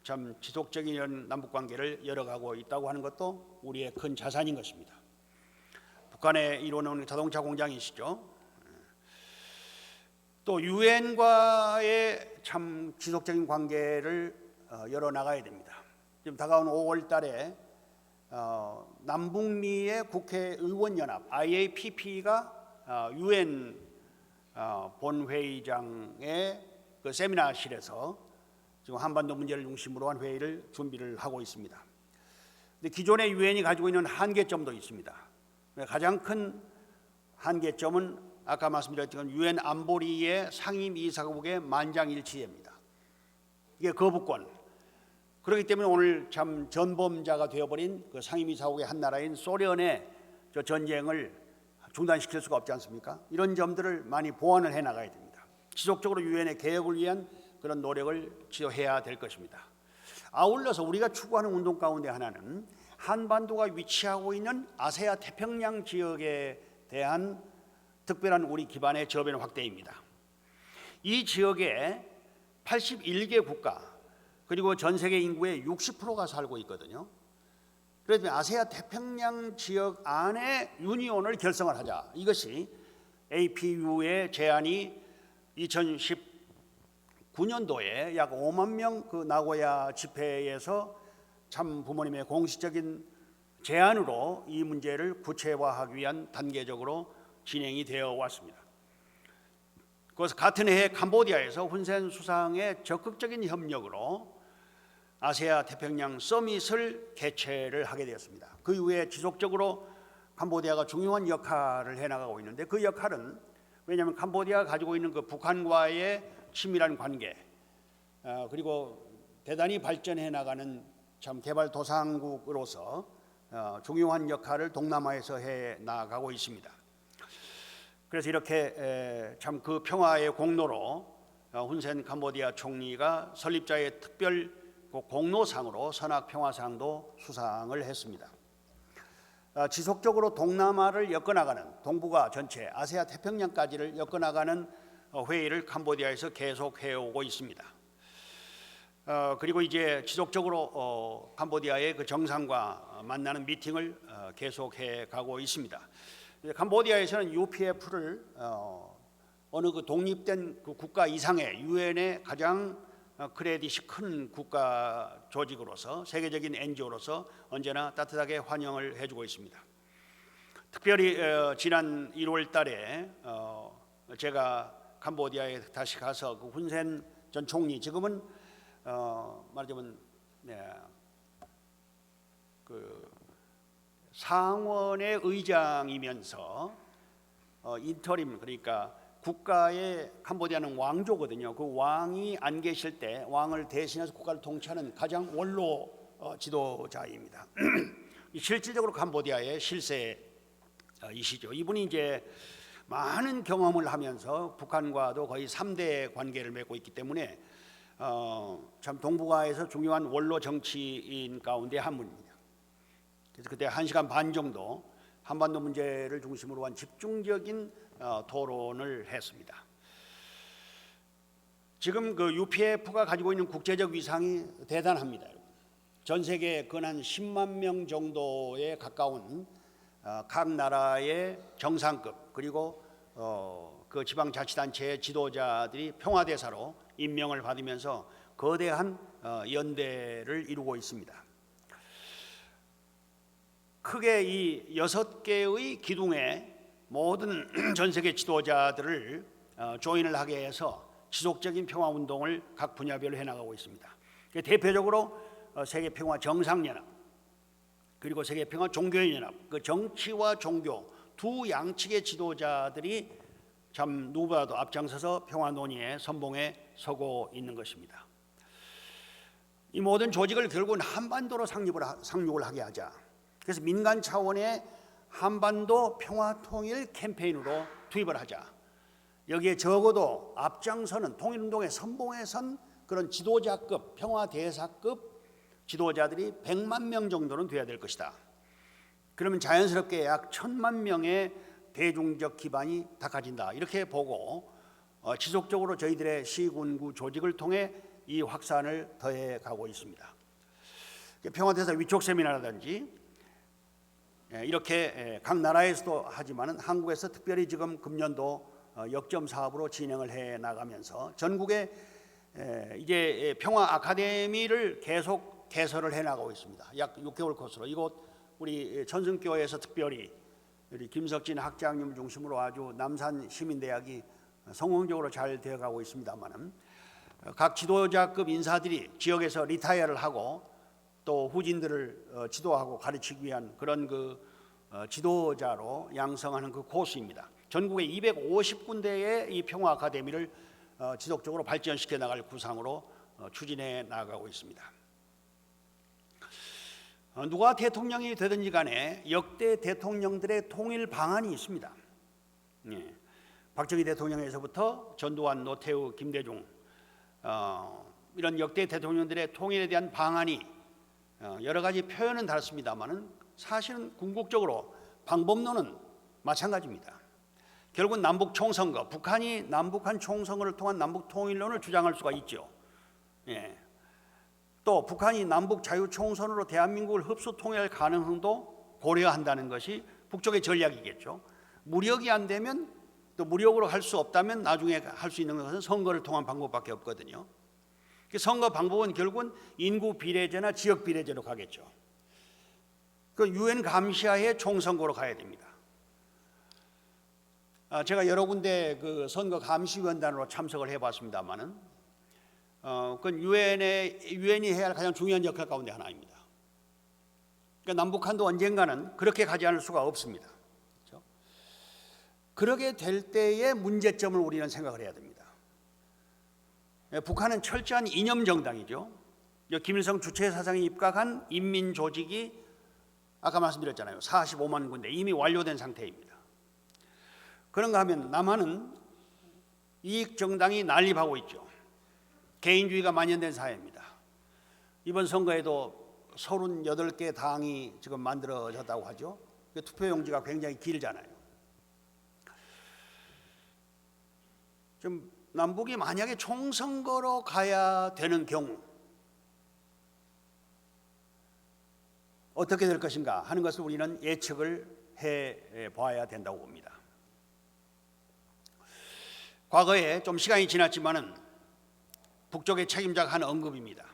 참 지속적인 이런 남북관계를 열어가고 있다고 하는 것도 우리의 큰 자산인 것입니다. 북한에 이루어놓은 자동차 공장이시죠. 또 유엔과의 참 지속적인 관계를 열어나가야 됩니다. 지금 다가오는 5월 달에 남북미의 국회의원연합 IAPP가 유엔 본회의장의 그 세미나실에서 지금 한반도 문제를 중심으로 한 회의를 준비를 하고 있습니다. 근데 기존의 유엔이 가지고 있는 한계점도 있습니다. 가장 큰 한계점은 아까 말씀드렸던 유엔 안보리의 상임이사국의 만장일치입니다. 이게 거부권. 그렇기 때문에 오늘 참 전범자가 되어버린 그 상임이사국의 한 나라인 소련의 저 전쟁을 중단시킬 수가 없지 않습니까? 이런 점들을 많이 보완을 해나가야 됩니다. 지속적으로 유엔의 개혁을 위한 그런 노력을 지도해야 될 것입니다. 아울러서 우리가 추구하는 운동 가운데 하나는 한반도가 위치하고 있는 아세아 태평양 지역에 대한 특별한 우리 기반의 저변 확대입니다. 이 지역에 81개 국가 그리고 전 세계 인구의 60%가 살고 있거든요. 그래서 아세아 태평양 지역 안에 유니온을 결성을 하자. 이것이 APU의 제안이 2019년도에 약 5만 명 그 나고야 집회에서 참 부모님의 공식적인 제안으로 이 문제를 구체화하기 위한 단계적으로 진행이 되어 왔습니다. 그래서 같은 해에 캄보디아에서 훈센 수상의 적극적인 협력으로 아세아 태평양 서밋을 개최를 하게 되었습니다. 그 이후에 지속적으로 캄보디아가 중요한 역할을 해나가고 있는데 그 역할은 왜냐하면 캄보디아가 가지고 있는 그 북한과의 친밀한 관계 그리고 대단히 발전해 나가는 참 개발도상국으로서 중요한 역할을 동남아에서 해 나가고 있습니다. 그래서 이렇게 참 그 평화의 공로로 훈센 캄보디아 총리가 설립자의 특별 공로상으로 선악평화상도 수상을 했습니다. 지속적으로 동남아를 엮어나가는 동북아 전체 아세아 태평양까지를 엮어나가는 회의를 캄보디아에서 계속해오고 있습니다. 그리고 이제 지속적으로 캄보디아의 그 정상과 만나는 미팅을 계속해 가고 있습니다. 캄보디아에서는 UPF를 어느 그 독립된 그 국가 이상의 유엔의 가장 크레딧이 큰 국가 조직으로서 세계적인 NGO로서 언제나 따뜻하게 환영을 해주고 있습니다. 특별히 지난 1월 달에 제가 캄보디아에 다시 가서 그 훈센 전 총리 지금은 말하자면 그 상원의 의장이면서 인터림 그러니까 국가의 kam보디아는 왕조거든요. 그 왕이 안 계실 때 왕을 대신해서 국가를 통치하는 가장 원로 지도자입니다. 실질적으로 캄보디아의 실세이시죠. 이분이 이제 많은 경험을 하면서 북한과도 거의 3대 관계를 맺고 있기 때문에 참 동북아에서 중요한 원로 정치인 가운데 한 분입니다. 그래서 그때 1시간 반 정도 한반도 문제를 중심으로 한 집중적인 토론을 했습니다. 지금 그 UPF가 가지고 있는 국제적 위상이 대단합니다. 전 세계에 근 한 10만 명 정도에 가까운 각 나라의 정상급 그리고 그 지방자치단체의 지도자들이 평화대사로 임명을 받으면서 거대한 연대를 이루고 있습니다. 크게 이 6개의 기둥에 모든 전 세계 지도자들을 조인을 하게 해서 지속적인 평화운동을 각 분야별로 해나가고 있습니다. 대표적으로 세계평화정상연합 그리고 세계평화종교연합, 그 정치와 종교 두 양측의 지도자들이 참 누구보다도 앞장서서 평화 논의의 선봉에 서고 있는 것입니다. 이 모든 조직을 결국은 한반도로 상륙을 하게 하자. 그래서 민간 차원의 한반도 평화통일 캠페인으로 투입을 하자. 여기에 적어도 앞장서는 통일운동의 선봉에 선 그런 지도자급, 평화대사급 지도자들이 100만 명 정도는 돼야 될 것이다. 그러면 자연스럽게 약 1000만 명의 대중적 기반이 닦아진다. 이렇게 보고 지속적으로 저희들의 시군구 조직을 통해 이 확산을 더해 가고 있습니다. 평화대사 위촉 세미나라든지 이렇게 각 나라에서도 하지만 한국에서 특별히 지금 금년도 역점 사업으로 진행을 해 나가면서 전국에 이제 평화 아카데미를 계속 개설을 해 나가고 있습니다. 약 6개월 코스로 이곳 우리 천승교에서 특별히 우리 김석진 학장님을 중심으로 아주 남산 시민대학이 성공적으로 잘 되어가고 있습니다만은 각 지도자급 인사들이 지역에서 리타이어를 하고 또 후진들을 지도하고 가르치기 위한 그런 그 지도자로 양성하는 그 코스입니다. 전국에 250군데의 이 평화 아카데미를 지속적으로 발전시켜 나갈 구상으로 추진해 나가고 있습니다. 누가 대통령이 되든지 간에 역대 대통령들의 통일 방안이 있습니다. 박정희 대통령에서부터 전두환, 노태우, 김대중 이런 역대 대통령들의 통일에 대한 방안이 여러 가지 표현은 다릅니다만은 사실은 궁극적으로 방법론은 마찬가지입니다. 결국은 남북 총선거, 북한이 남북한 총선거를 통한 남북 통일론을 주장할 수가 있죠. 또 북한이 남북 자유 총선으로 대한민국을 흡수 통일할 가능성도 고려한다는 것이 북쪽의 전략이겠죠. 무력이 안 되면 또 무력으로 할 수 없다면 나중에 할 수 있는 것은 선거를 통한 방법밖에 없거든요. 선거 방법은 결국은 인구 비례제나 지역 비례제로 가겠죠. 그 유엔 감시하에 총선거로 가야 됩니다. 제가 여러 군데 그 선거 감시위원단으로 참석을 해봤습니다만은 그건 유엔이 해야 할 가장 중요한 역할 가운데 하나입니다. 그러니까 남북한도 언젠가는 그렇게 가지 않을 수가 없습니다. 그렇죠? 그러게 될 때의 문제점을 우리는 생각을 해야 됩니다. 북한은 철저한 이념 정당이죠. 김일성 주체 사상이 입각한 인민 조직이 아까 말씀드렸잖아요. 45만 군데 이미 완료된 상태입니다. 그런가 하면 남한은 이익 정당이 난립하고 있죠. 개인주의가 만연된 사회입니다. 이번 선거에도 38개 당이 지금 만들어졌다고 하죠. 투표용지가 굉장히 길잖아요. 좀 남북이 만약에 총선거로 가야 되는 경우 어떻게 될 것인가 하는 것을 우리는 예측을 해 봐야 된다고 봅니다. 과거에 좀 시간이 지났지만은 북쪽의 책임자가 한 언급입니다.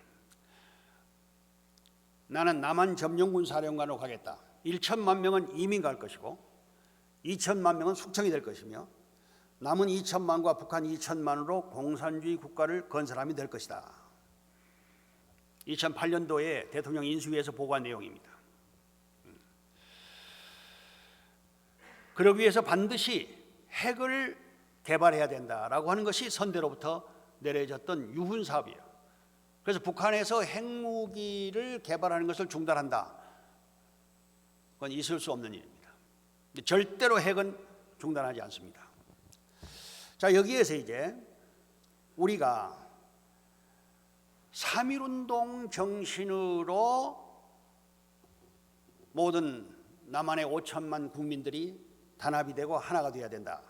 나는 남한 점령군 사령관으로 가겠다. 1천만 명은 이민 갈 것이고 2천만 명은 숙청이 될 것이며 남은 2천만과 북한 2천만으로 공산주의 국가를 건설함이 될 것이다. 2008년도에 대통령 인수위에서 보고한 내용입니다. 그러기 위해서 반드시 핵을 개발해야 된다라고 하는 것이 선대로부터 내려졌던 유훈 사업이에요. 그래서 북한에서 핵무기를 개발하는 것을 중단한다. 그건 있을 수 없는 일입니다. 절대로 핵은 중단하지 않습니다. 자, 여기에서 이제 우리가 3.1운동 정신으로 모든 남한의 5천만 국민들이 단합이 되고 하나가 되어야 된다.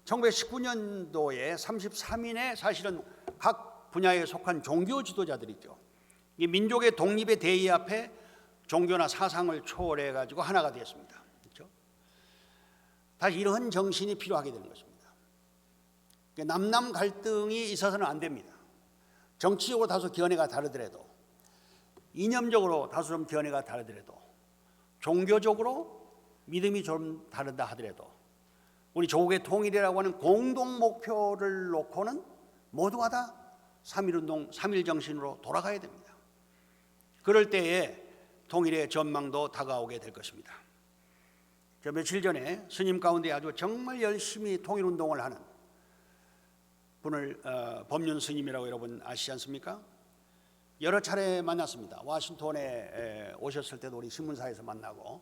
1919년도에 33인의 사실은 각 분야에 속한 종교 지도자들이죠. 이 민족의 독립의 대의 앞에 종교나 사상을 초월해 가지고 하나가 되었습니다. 그렇죠? 다시 이런 정신이 필요하게 되는 것입니다. 남남 갈등이 있어서는 안 됩니다. 정치적으로 다소 견해가 다르더라도, 이념적으로 다소 좀 견해가 다르더라도, 종교적으로 믿음이 좀 다르다 하더라도 우리 조국의 통일이라고 하는 공동 목표를 놓고는 모두가 다 3.1운동, 3.1 정신으로 돌아가야 됩니다. 그럴 때에 통일의 전망도 다가오게 될 것입니다. 저 며칠 전에 스님 가운데 아주 정말 열심히 통일운동을 하는 분을 법륜 스님이라고 여러분 아시지 않습니까? 여러 차례 만났습니다. 워싱턴에 오셨을 때도 우리 신문사에서 만나고,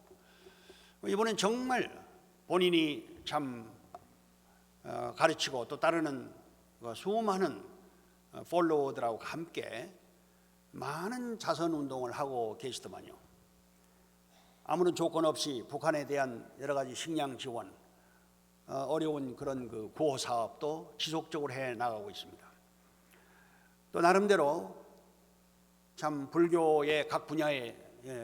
이번엔 정말 본인이 참 가르치고 또 따르는 수많은 팔로워들하고 함께 많은 자선운동을 하고 계시더만요. 아무런 조건 없이 북한에 대한 여러 가지 식량 지원, 어려운 그런 그 구호 사업도 지속적으로 해 나가고 있습니다. 또 나름대로 참 불교의 각 분야에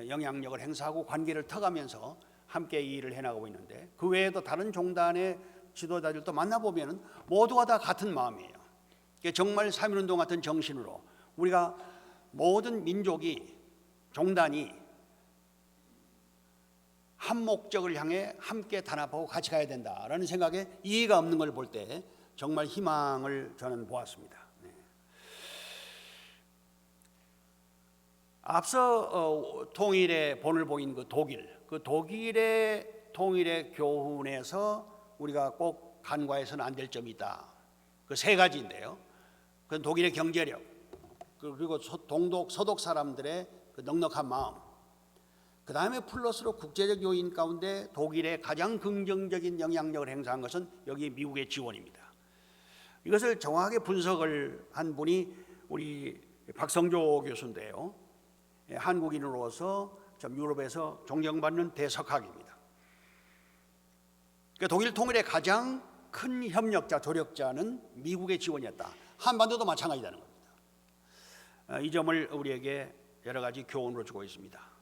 영향력을 행사하고 관계를 터가면서 함께 이 일을 해 나가고 있는데, 그 외에도 다른 종단의 지도자들도 만나보면 모두가 다 같은 마음이에요. 정말 3.1운동 같은 정신으로 우리가 모든 민족이, 종단이 한 목적을 향해 함께 단합하고 같이 가야 된다라는 생각에 이해가 없는 걸 볼 때 정말 희망을 저는 보았습니다. 앞서 통일의 본을 보인 그 독일의 통일의 교훈에서 우리가 꼭 간과해서는 안 될 점이 있다. 그 세 가지인데요. 그 독일의 경제력, 그리고 동독 서독 사람들의 그 넉넉한 마음, 그 다음에 플러스로 국제적 요인 가운데 독일의 가장 긍정적인 영향력을 행사한 것은 여기 미국의 지원입니다. 이것을 정확하게 분석을 한 분이 우리 박성조 교수인데요. 한국인으로서 좀 유럽에서 존경받는 대석학입니다. 그러니까 독일 통일의 가장 큰 협력자, 조력자는 미국의 지원이었다. 한반도도 마찬가지라는 겁니다. 이 점을 우리에게 여러 가지 교훈으로 주고 있습니다.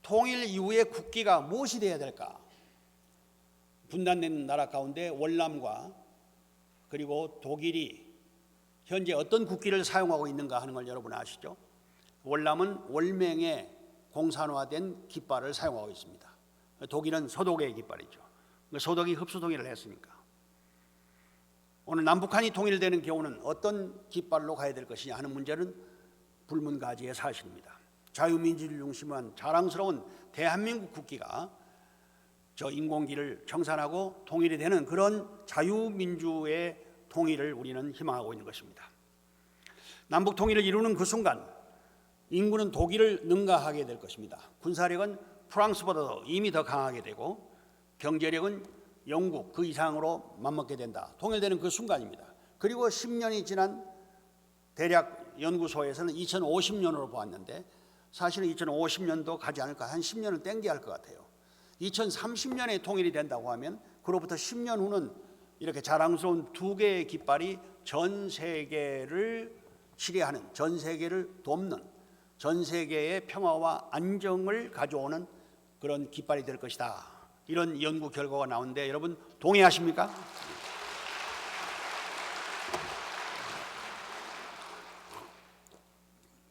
통일 이후의 국기가 무엇이 되어야 될까? 분단된 나라 가운데 월남과 그리고 독일이 현재 어떤 국기를 사용하고 있는가 하는 걸 여러분 아시죠? 월남은 월맹의 공산화된 깃발을 사용하고 있습니다. 독일은 서독의 깃발이죠. 서독이 흡수 통일을 했으니까. 오늘 남북한이 통일되는 경우는 어떤 깃발로 가야 될 것이냐 하는 문제는 불문가지의 사실입니다. 자유민주주의를 중심한 자랑스러운 대한민국 국기가 저 인공기를 청산하고 통일이 되는 그런 자유민주의 통일을 우리는 희망하고 있는 것입니다. 남북 통일을 이루는 그 순간 인구는 독일을 능가하게 될 것입니다. 군사력은 프랑스보다도 이미 더 강하게 되고 경제력은 영국 그 이상으로 맞먹게 된다. 통일되는 그 순간입니다. 그리고 10년이 지난 대략 연구소에서는 2050년으로 보았는데 사실은 2050년도 가지 않을까, 한 10년을 땡겨야 할 것 같아요. 2030년에 통일이 된다고 하면 그로부터 10년 후는 이렇게 자랑스러운 두 개의 깃발이 전 세계를 치레하는, 전 세계를 돕는, 전 세계의 평화와 안정을 가져오는 그런 깃발이 될 것이다. 이런 연구 결과가 나오는데 여러분 동의하십니까?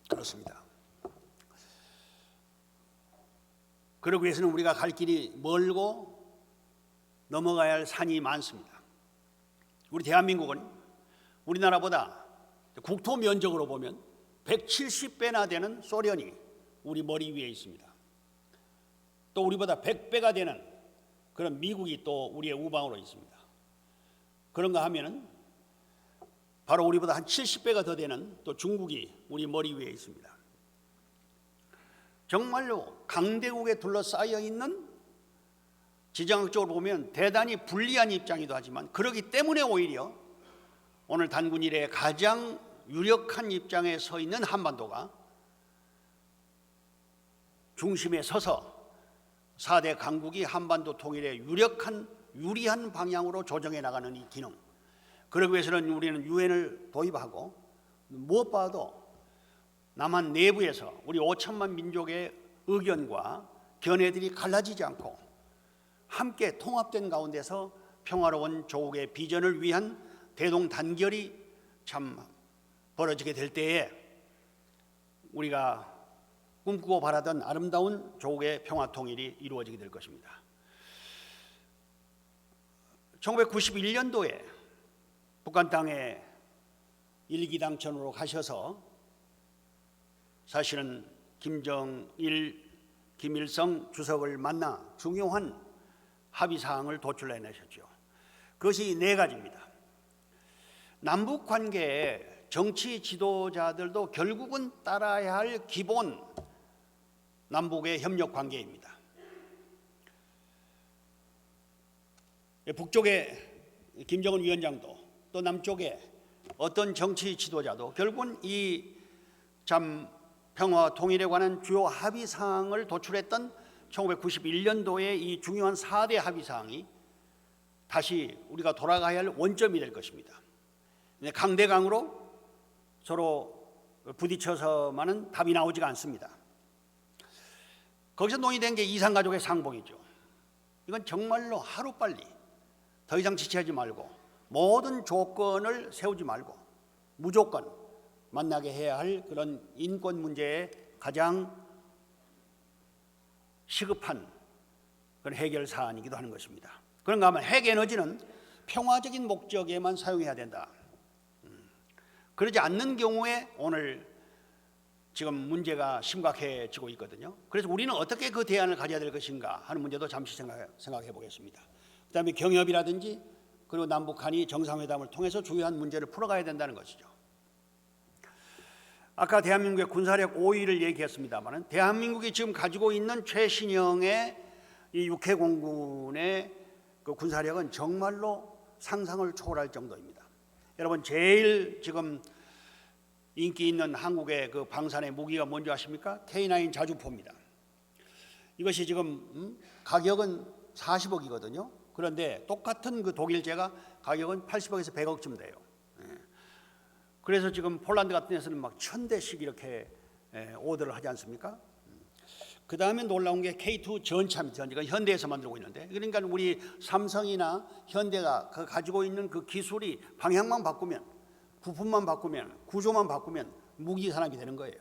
그렇습니다. 그러기 위해서는 우리가 갈 길이 멀고 넘어가야 할 산이 많습니다. 우리 대한민국은 우리나라보다 국토 면적으로 보면 170배나 되는 소련이 우리 머리 위에 있습니다. 또 우리보다 100배가 되는 그런 미국이 또 우리의 우방으로 있습니다. 그런가 하면은 바로 우리보다 한 70배가 더 되는 또 중국이 우리 머리 위에 있습니다. 정말로 강대국에 둘러싸여 있는, 지정학적으로 보면 대단히 불리한 입장이기도 하지만 그렇기 때문에 오히려 오늘 단군 이래 가장 유력한 입장에 서 있는 한반도가 중심에 서서 4대 강국이 한반도 통일의 유리한 방향으로 조정해 나가는 이 기능, 그러기 위해서는 우리는 유엔을 도입하고 무엇보다도 남한 내부에서 우리 5천만 민족의 의견과 견해들이 갈라지지 않고 함께 통합된 가운데서 평화로운 조국의 비전을 위한 대동단결이 참 벌어지게 될 때에 우리가 꿈꾸고 바라던 아름다운 조국의 평화통일이 이루어지게 될 것입니다. 1991년도에 북한 땅에 일기당천으로 가셔서 사실은 김정일, 김일성 주석을 만나 중요한 합의사항을 도출해내셨죠. 그것이 네 가지입니다. 남북 관계에 정치 지도자들도 결국은 따라야 할 기본 남북의 협력 관계입니다. 북쪽의 김정은 위원장도 또 남쪽의 어떤 정치 지도자도 결국은 이 참 평화 통일에 관한 주요 합의 사항을 도출했던 1991년도의 이 중요한 4대 합의 사항이 다시 우리가 돌아가야 할 원점이 될 것입니다. 강대강으로 서로 부딪혀서만은 답이 나오지가 않습니다. 거기서 논의된 게 이산가족의 상봉이죠. 이건 정말로 하루빨리 더 이상 지체하지 말고 모든 조건을 세우지 말고 무조건 만나게 해야 할 그런 인권 문제의 가장 시급한 그런 해결 사안이기도 하는 것입니다. 그런가 하면 핵에너지는 평화적인 목적에만 사용해야 된다. 그러지 않는 경우에 오늘 지금 문제가 심각해지고 있거든요. 그래서 우리는 어떻게 그 대안을 가져야 될 것인가 하는 문제도 잠시 생각해 보겠습니다. 그다음에 경협이라든지 그리고 남북한이 정상회담을 통해서 주요한 문제를 풀어가야 된다는 것이죠. 아까 대한민국의 군사력 5위를 얘기했습니다만 대한민국이 지금 가지고 있는 최신형의 이 육해공군의 그 군사력은 정말로 상상을 초월할 정도입니다. 여러분 제일 지금 인기 있는 한국의 그 방산의 무기가 뭔지 아십니까? K9 자주포입니다. 이것이 지금 가격은 40억이거든요. 그런데 똑같은 그 독일제가 가격은 80억에서 100억쯤 돼요. 그래서 지금 폴란드 같은 데서는 막 1000대씩 이렇게 오더를 하지 않습니까? 그 다음에 놀라운 게 K2 전차입니다. 이건 현대에서 만들고 있는데, 그러니까 우리 삼성이나 현대가 가지고 있는 그 기술이 방향만 바꾸면, 부품만 바꾸면, 구조만 바꾸면 무기 산업이 되는 거예요.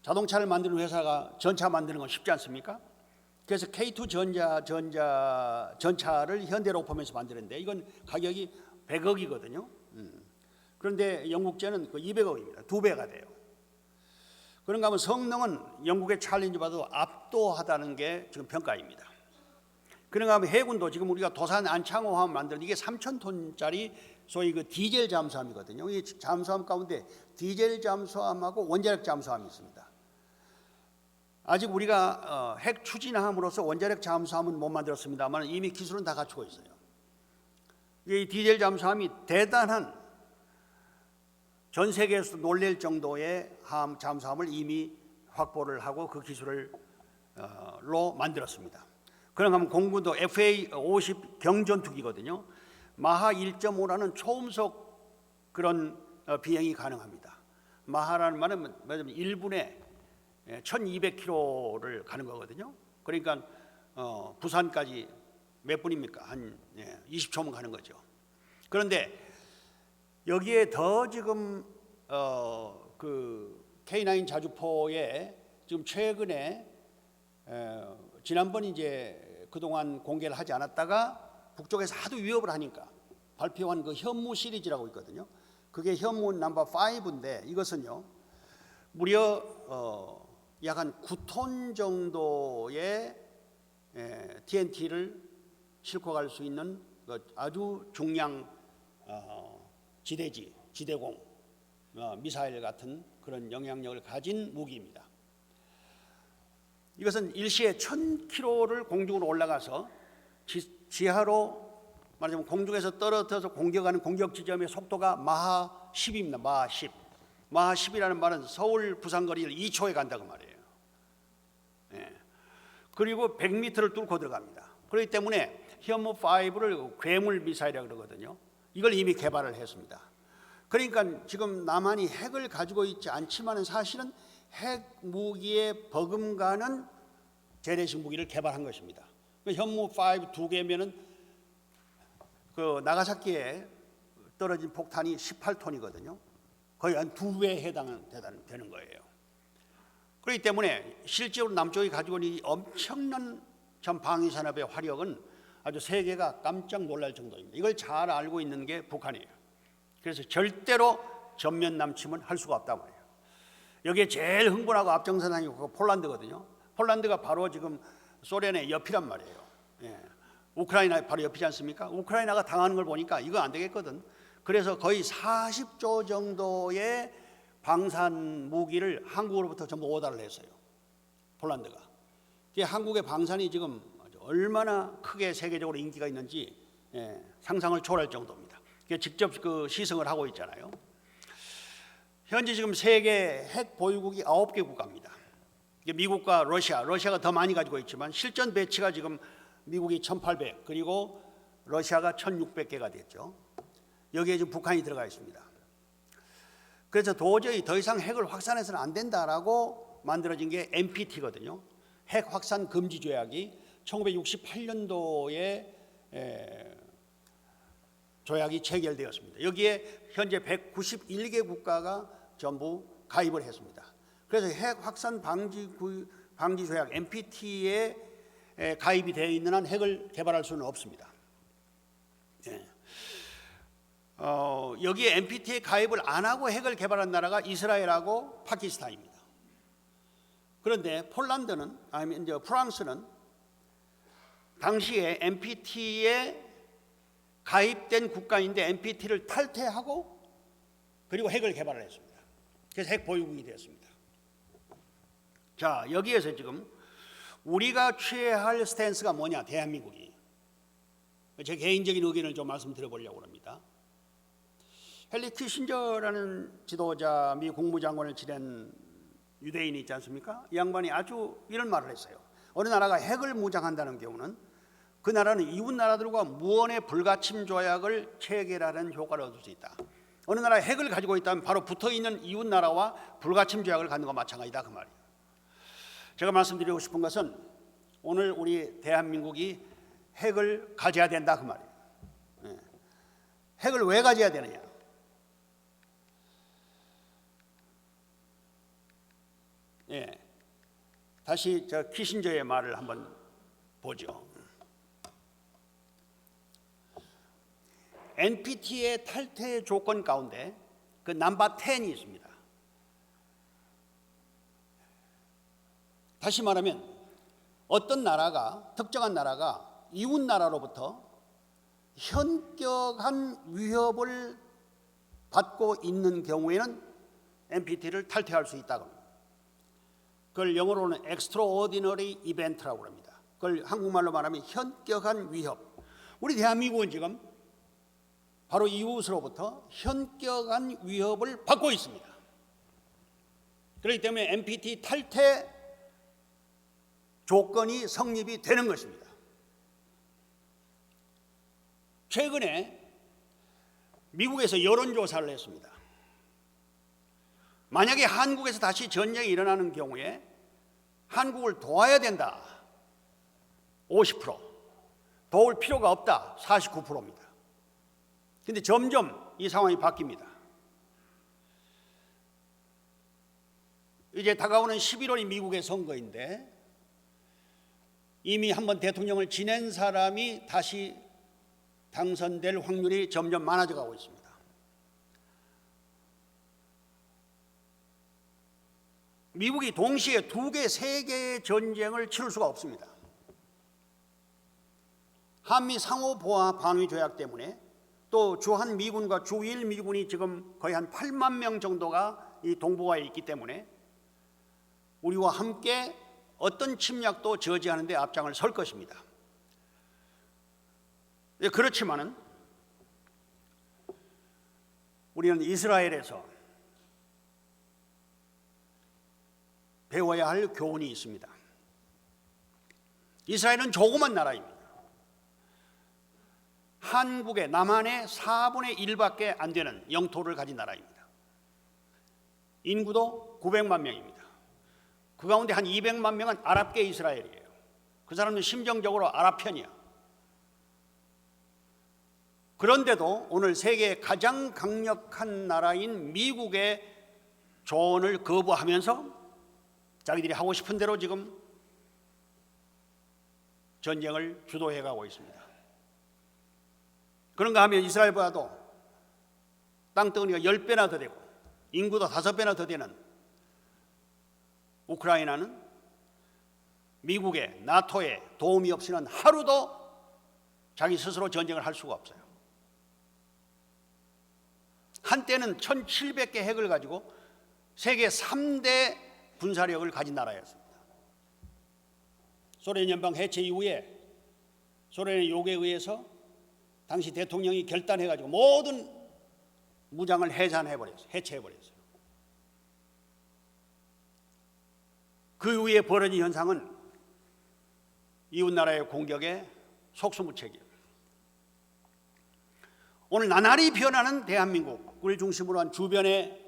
자동차를 만드는 회사가 전차 만드는 건 쉽지 않습니까? 그래서 K2 전차를 현대로펌에서 만드는데 이건 가격이 100억이거든요. 그런데 영국제는 200억입니다. 2배가 돼요. 그런가 하면 성능은 영국의 챌린저보다도 압도하다는 게 지금 평가입니다. 그런가 하면 해군도 지금 우리가 도산 안창호함 만드는 이게 3,000톤짜리 소위 그 디젤 잠수함이거든요. 이 잠수함 가운데 디젤 잠수함하고 원자력 잠수함이 있습니다. 아직 우리가 핵 추진함으로써 원자력 잠수함은 못 만들었습니다만 이미 기술은 다 갖추고 있어요. 이 디젤 잠수함이 대단한 전 세계에서 놀랄 정도의 잠수함을 이미 확보를 하고 그 기술로 만들었습니다. 그런가 하면 공군도 FA-50 경전투기거든요. 마하 1.5라는 초음속 그런 비행이 가능합니다. 마하라는 말은 1분에 1200km를 가는 거거든요. 그러니까 부산까지 몇 분입니까? 한 20초면 가는 거죠. 그런데 여기에 더 지금 그 K9 자주포에 지금 최근에 지난번 이제 그동안 공개를 하지 않았다가 북쪽에서 하도 위협을 하니까 발표한 그 현무 시리즈라고 있거든요. 그게 현무 넘버 5인데 이것은요 무려 약 한 9톤 정도의 TNT를 싣고 갈 수 있는 아주 중량 지대지, 지대공 미사일 같은 그런 영향력을 가진 무기입니다. 이것은 일시에 1000km를 공중으로 올라가서 지하로 말하자면 공중에서 떨어져서 공격하는 공격 지점의 속도가 마하 10입니다. 마하 10. 마하 10이라는 말은 서울 부산 거리를 2초에 간다고 말이에요. 그리고 100m를 뚫고 들어갑니다. 그렇기 때문에 현무 5를 괴물 미사일이라고 그러거든요. 이걸 이미 개발을 했습니다. 그러니까 지금 남한이 핵을 가지고 있지 않지만 사실은 핵 무기에 버금가는 재래식 무기를 개발한 것입니다. 현무 5 두 개면은 그 나가사키에 떨어진 폭탄이 18톤이거든요. 거의 한 2배에 해당되는 거예요. 그렇기 때문에 실제로 남쪽이 가지고 있는 이 엄청난 전 방위 산업의 화력은 아주 세계가 깜짝 놀랄 정도입니다. 이걸 잘 알고 있는 게 북한이에요. 그래서 절대로 전면 남침은 할 수가 없단 말이에요. 여기에 제일 흥분하고 앞장서는 폴란드거든요. 폴란드가 바로 지금 소련의 옆이란 말이에요. 예. 우크라이나 바로 옆이지 않습니까? 우크라이나가 당하는 걸 보니까 이거 안 되겠거든. 그래서 거의 40조 정도의 방산 무기를 한국으로부터 전부 오다를 했어요. 폴란드가. 한국의 방산이 지금 얼마나 크게 세계적으로 인기가 있는지 상상을 초월할 정도입니다. 직접 그 시승을 하고 있잖아요. 현재 지금 세계 핵 보유국이 9개 국가입니다. 미국과 러시아가 더 많이 가지고 있지만 실전 배치가 지금 미국이 1,800 그리고 러시아가 1,600개가 됐죠. 여기에 지금 북한이 들어가 있습니다. 그래서 도저히 더 이상 핵을 확산해서는 안 된다라고 만들어진 게 NPT거든요. 핵 확산 금지 조약이 1968년도에 조약이 체결되었습니다. 여기에 현재 191개 국가가 전부 가입을 했습니다. 그래서 핵 확산 방지 조약 NPT에 가입이 되어 있는 한 핵을 개발할 수는 없습니다. 여기에 NPT에 가입을 안 하고 핵을 개발한 나라가 이스라엘하고 파키스탄입니다. 그런데 폴란드는 프랑스는 당시에 NPT에 가입된 국가인데 NPT를 탈퇴하고 그리고 핵을 개발을 했습니다. 그래서 핵 보유국이 되었습니다. 자, 여기에서 지금 우리가 취해야 할 스탠스가 뭐냐? 대한민국이. 제 개인적인 의견을 좀 말씀드려보려고 합니다. 헨리 키신저라는 지도자, 미 국무장관을 지낸 유대인이 있지 않습니까? 이 양반이 아주 이런 말을 했어요. 어느 나라가 핵을 무장한다는 경우는 그 나라는 이웃 나라들과 무언의 불가침 조약을 체결하는 효과를 얻을 수 있다. 어느 나라에 핵을 가지고 있다면 바로 붙어있는 이웃 나라와 불가침 조약을 갖는 것과 마찬가지다 그 말이에요. 제가 말씀드리고 싶은 것은 오늘 우리 대한민국이 핵을 가져야 된다 그 말이에요. 핵을 왜 가져야 되느냐? 다시 저 키신저의 말을 한번 보죠. NPT의 탈퇴 조건 가운데 그 넘버 10이 있습니다. 다시 말하면 어떤 나라가 특정한 나라가 이웃 나라로부터 현격한 위협을 받고 있는 경우에는 NPT를 탈퇴할 수 있다고 합니다. 그걸 영어로는 extraordinary event라고 합니다. 그걸 한국말로 말하면 현격한 위협. 우리 대한민국은 지금 바로 이웃으로부터 현격한 위협을 받고 있습니다. 그렇기 때문에 NPT 탈퇴 조건이 성립이 되는 것입니다. 최근에 미국에서 여론조사를 했습니다. 만약에 한국에서 다시 전쟁이 일어나는 경우에 한국을 도와야 된다 50%, 도울 필요가 없다 49%입니다. 그런데 점점 이 상황이 바뀝니다. 이제 다가오는 11월이 미국의 선거인데 이미 한번 대통령을 지낸 사람이 다시 당선될 확률이 점점 많아져 가고 있습니다. 미국이 동시에 2개, 3개의 전쟁을 치를 수가 없습니다. 한미 상호 보호 방위 조약 때문에 또 주한 미군과 주일 미군이 지금 거의 한 8만 명 정도가 이 동북아에 있기 때문에 우리와 함께 어떤 침략도 저지하는 데 앞장을 설 것입니다. 그렇지만은 우리는 이스라엘에서 배워야 할 교훈이 있습니다. 이스라엘은 조그만 나라입니다. 한국의 남한의 4분의 1밖에 안 되는 영토를 가진 나라입니다. 인구도 900만 명입니다. 그 가운데 한 200만 명은 아랍계 이스라엘이에요. 그 사람은 심정적으로 아랍 편이야. 그런데도 오늘 세계의 가장 강력한 나라인 미국의 조언을 거부하면서 자기들이 하고 싶은 대로 지금 전쟁을 주도해 가고 있습니다. 그런가 하면 이스라엘보다도 땅덩어리가 10배나 더 되고 인구도 5배나 더 되는 우크라이나는 미국의 나토의 도움이 없이는 하루도 자기 스스로 전쟁을 할 수가 없어요. 한때는 1700개 핵을 가지고 세계 3대 군사력을 가진 나라였습니다. 소련 연방 해체 이후에 소련의 요구에 의해서 당시 대통령이 결단해가지고 모든 무장을 해체해버렸어요. 그 이후에 벌어진 현상은 이웃나라의 공격에 속수무책이에요. 오늘 나날이 변하는 대한민국을 중심으로 한 주변의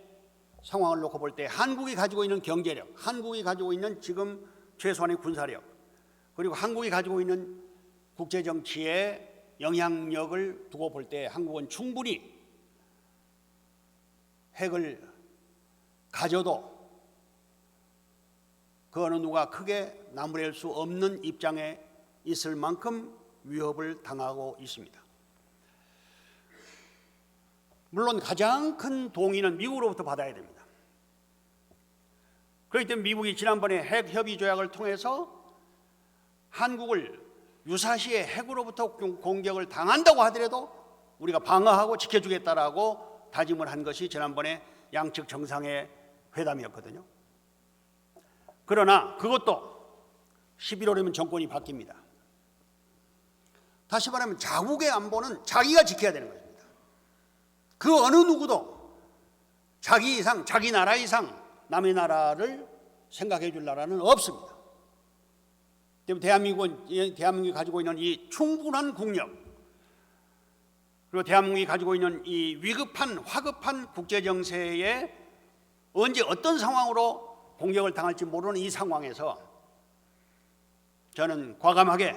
상황을 놓고 볼 때 한국이 가지고 있는 경제력, 한국이 가지고 있는 지금 최소한의 군사력, 그리고 한국이 가지고 있는 국제정치의 영향력을 두고 볼 때 한국은 충분히 핵을 가져도 그 어느 누가 크게 나무랄 수 없는 입장에 있을 만큼 위협을 당하고 있습니다. 물론 가장 큰 동의는 미국으로부터 받아야 됩니다. 그렇기 때문에 미국이 지난번에 핵협의 조약을 통해서 한국을 유사시에 핵으로부터 공격을 당한다고 하더라도 우리가 방어하고 지켜주겠다라고 다짐을 한 것이 지난번에 양측 정상의 회담이었거든요. 그러나 그것도 11월이면 정권이 바뀝니다. 다시 말하면 자국의 안보는 자기가 지켜야 되는 것입니다. 그 어느 누구도 자기 이상, 자기 나라 이상 남의 나라를 생각해 줄 나라는 없습니다. 때문에 대한민국이 가지고 있는 이 충분한 국력, 그리고 대한민국이 가지고 있는 이 위급한 화급한 국제 정세에 언제 어떤 상황으로 공격을 당할지 모르는 이 상황에서 저는 과감하게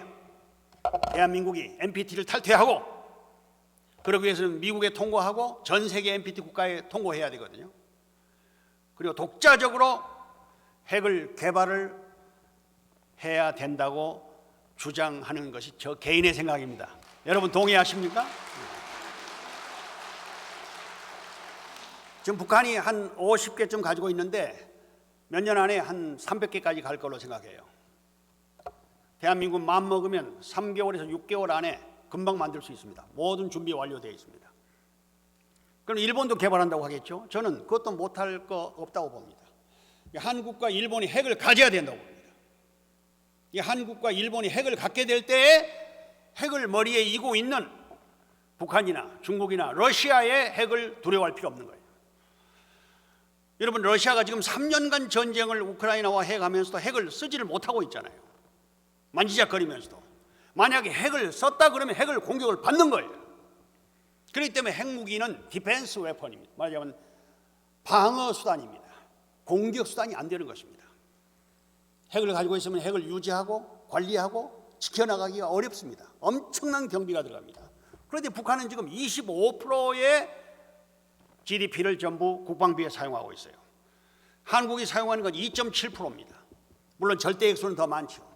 대한민국이 NPT를 탈퇴하고, 그러기 위해서는 미국에 통고하고 전 세계 NPT 국가에 통고해야 되거든요. 그리고 독자적으로 핵을 개발을 해야 된다고 주장하는 것이 저 개인의 생각입니다. 여러분 동의하십니까? 지금 북한이 한 50개쯤 가지고 있는데 몇 년 안에 한 300개까지 갈 걸로 생각해요. 대한민국 마음 먹으면 3개월에서 6개월 안에 금방 만들 수 있습니다. 모든 준비 완료되어 있습니다. 그럼 일본도 개발한다고 하겠죠? 저는 그것도 못할 거 없다고 봅니다. 한국과 일본이 핵을 가져야 된다고 봅니다. 이 한국과 일본이 핵을 갖게 될 때에 핵을 머리에 이고 있는 북한이나 중국이나 러시아의 핵을 두려워할 필요 없는 거예요. 여러분, 러시아가 지금 3년간 전쟁을 우크라이나와 해가면서도 핵을 쓰지를 못하고 있잖아요. 만지작거리면서도. 만약에 핵을 썼다 그러면 핵을 공격을 받는 거예요. 그렇기 때문에 핵무기는 디펜스 웨폰입니다. 말하자면 방어 수단입니다. 공격 수단이 안 되는 것입니다. 핵을 가지고 있으면 핵을 유지하고 관리하고 지켜나가기가 어렵습니다. 엄청난 경비가 들어갑니다. 그런데 북한은 지금 25%의 GDP를 전부 국방비에 사용하고 있어요. 한국이 사용하는 건 2.7%입니다. 물론 절대 액수는 더 많죠.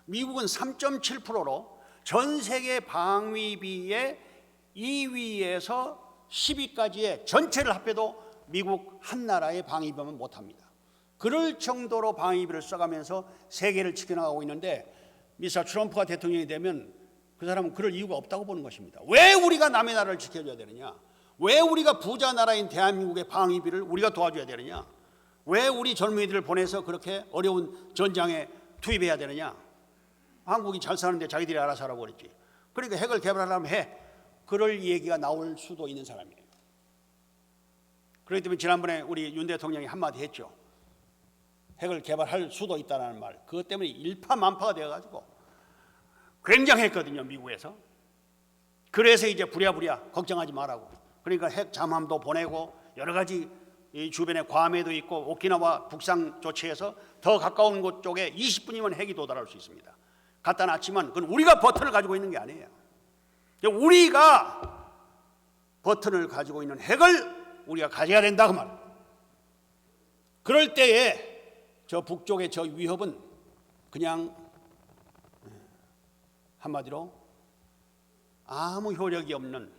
미국은 3.7%로 전 세계 방위비의 2위에서 10위까지의 전체를 합해도 미국 한 나라의 방위비만 못합니다. 그럴 정도로 방위비를 써가면서 세계를 지켜나가고 있는데, 미스터 트럼프가 대통령이 되면 그 사람은 그럴 이유가 없다고 보는 것입니다. 왜 우리가 남의 나라를 지켜줘야 되느냐? 왜 우리가 부자 나라인 대한민국의 방위비를 우리가 도와줘야 되느냐? 왜 우리 젊은이들을 보내서 그렇게 어려운 전장에 투입해야 되느냐? 한국이 잘 사는데 자기들이 알아서 하라고 그랬지. 그러니까 핵을 개발하려면 해. 그럴 얘기가 나올 수도 있는 사람이에요. 그렇기 때문에 지난번에 우리 윤 대통령이 한마디 했죠. 핵을 개발할 수도 있다는 말. 그것 때문에 일파만파가 되어가지고 굉장했거든요, 미국에서. 그래서 이제 부랴부랴 걱정하지 말라고. 그러니까 핵 잠함도 보내고 여러 가지 이 주변에 괌에도 있고 오키나와 북상 조치해서 더 가까운 곳 쪽에 20분이면 핵이 도달할 수 있습니다. 갖다 놨지만 그건 우리가 버튼을 가지고 있는 게 아니에요. 우리가 버튼을 가지고 있는 핵을 우리가 가져야 된다 그 말이에요. 그럴 때에 저 북쪽의 저 위협은 그냥 한마디로 아무 효력이 없는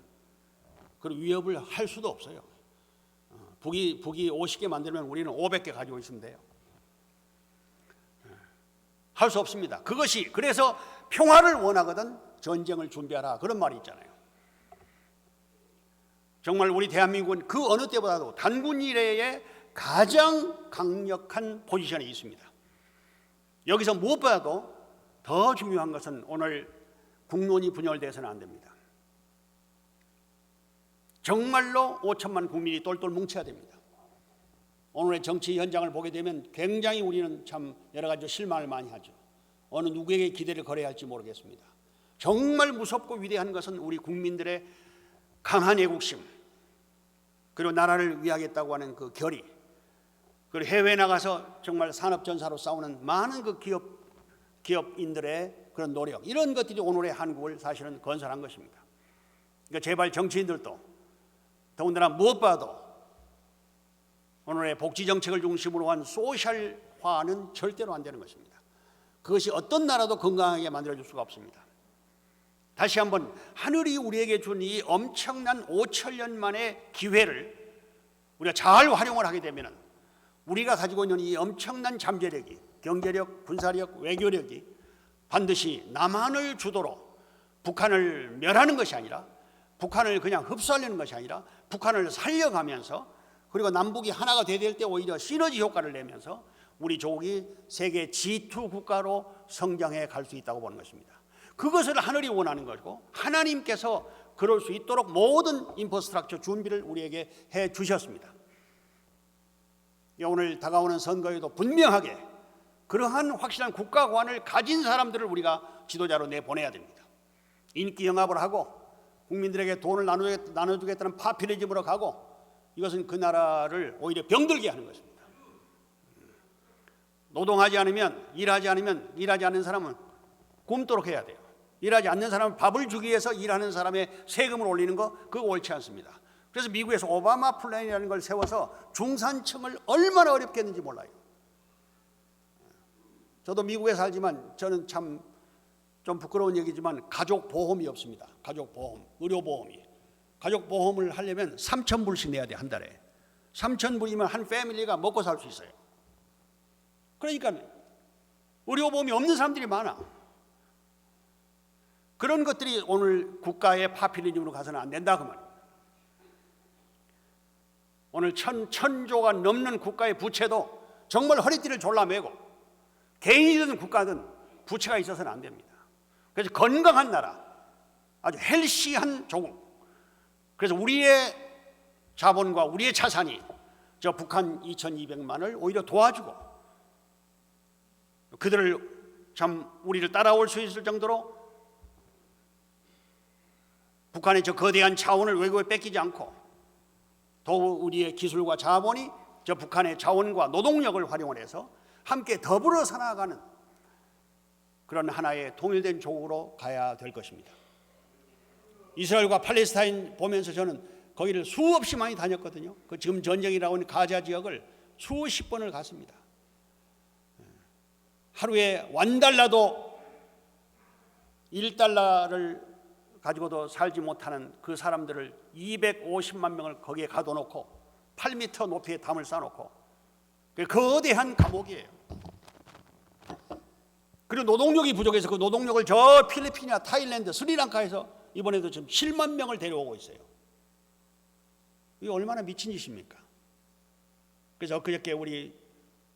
그런 위협을 할 수도 없어요. 북이 50개 만들면 우리는 500개 가지고 있으면 돼요. 할 수 없습니다. 그것이 그래서 평화를 원하거든 전쟁을 준비하라 그런 말이 있잖아요. 정말 우리 대한민국은 그 어느 때보다도 단군 이래의 가장 강력한 포지션에 있습니다. 여기서 무엇보다도 더 중요한 것은 오늘 국론이 분열돼서는 안 됩니다. 정말로 5천만 국민이 똘똘 뭉쳐야 됩니다. 오늘의 정치 현장을 보게 되면 굉장히 우리는 참 여러 가지 실망을 많이 하죠. 어느 누구에게 기대를 걸어야 할지 모르겠습니다. 정말 무섭고 위대한 것은 우리 국민들의 강한 애국심, 그리고 나라를 위하겠다고 하는 그 결의, 그리고 해외에 나가서 정말 산업전사로 싸우는 많은 그 기업인들의 그런 노력, 이런 것들이 오늘의 한국을 사실은 건설한 것입니다. 그러니까 제발 정치인들도 더군다나 무엇보다도 오늘의 복지정책을 중심으로 한 소셜화는 절대로 안 되는 것입니다. 그것이 어떤 나라도 건강하게 만들어줄 수가 없습니다. 다시 한번 하늘이 우리에게 준 이 엄청난 5천년 만의 기회를 우리가 잘 활용을 하게 되면 우리가 가지고 있는 이 엄청난 잠재력이, 경제력, 군사력, 외교력이 반드시 남한을 주도로 북한을 멸하는 것이 아니라, 북한을 그냥 흡수하려는 것이 아니라 북한을 살려가면서, 그리고 남북이 하나가 될 때 오히려 시너지 효과를 내면서 우리 조국이 세계 G2 국가로 성장해 갈 수 있다고 보는 것입니다. 그것을 하늘이 원하는 것이고 하나님께서 그럴 수 있도록 모든 인프라스트럭처 준비를 우리에게 해 주셨습니다. 오늘 다가오는 선거에도 분명하게 그러한 확실한 국가관을 가진 사람들을 우리가 지도자로 내보내야 됩니다. 인기 영합을 하고 국민들에게 돈을 나눠주겠다는 파퓰리즘으로 가고, 이것은 그 나라를 오히려 병들게 하는 것입니다. 노동하지 않으면, 일하지 않는 사람은 굶도록 해야 돼요. 일하지 않는 사람은 밥을 주기 위해서 일하는 사람의 세금을 올리는 거, 그거 옳지 않습니다. 그래서 미국에서 오바마 플랜이라는 걸 세워서 중산층을 얼마나 어렵게 했는지 몰라요. 저도 미국에 살지만 저는 참 좀 부끄러운 얘기지만 가족보험이 없습니다. 가족보험, 의료보험이. 가족보험을 하려면 3,000불씩 내야 돼, 한 달에. 3,000불이면 한 패밀리가 먹고 살 수 있어요. 그러니까 의료보험이 없는 사람들이 많아. 그런 것들이 오늘 국가의 파퓰리즘으로 가서는 안 된다 그 말이에요. 오늘 천조가 넘는 국가의 부채도 정말 허리띠를 졸라매고 개인이든 국가든 부채가 있어서는 안 됩니다. 그래서 건강한 나라, 아주 헬시한 조국, 그래서 우리의 자본과 우리의 자산이 저 북한 2,200만을 오히려 도와주고 그들을 참 우리를 따라올 수 있을 정도로 북한의 저 거대한 자원을 외국에 뺏기지 않고 또 우리의 기술과 자본이 저 북한의 자원과 노동력을 활용을 해서 함께 더불어 살아가는 그런 하나의 통일된 조국으로 가야 될 것입니다. 이스라엘과 팔레스타인 보면서 저는 거기를 수없이 많이 다녔거든요. 그 지금 전쟁이라고 하는 가자 지역을 수십 번을 갔습니다. 하루에 $1도 1달러를 가지고도 살지 못하는 그 사람들을 250만 명을 거기에 가둬놓고 8m 높이의 담을 쌓아놓고 거대한 감옥이에요. 그리고 노동력이 부족해서 그 노동력을 저 필리핀이나 타일랜드, 스리랑카에서 이번에도 지금 7만 명을 데려오고 있어요. 이게 얼마나 미친 짓입니까? 그래서 엊그저께 우리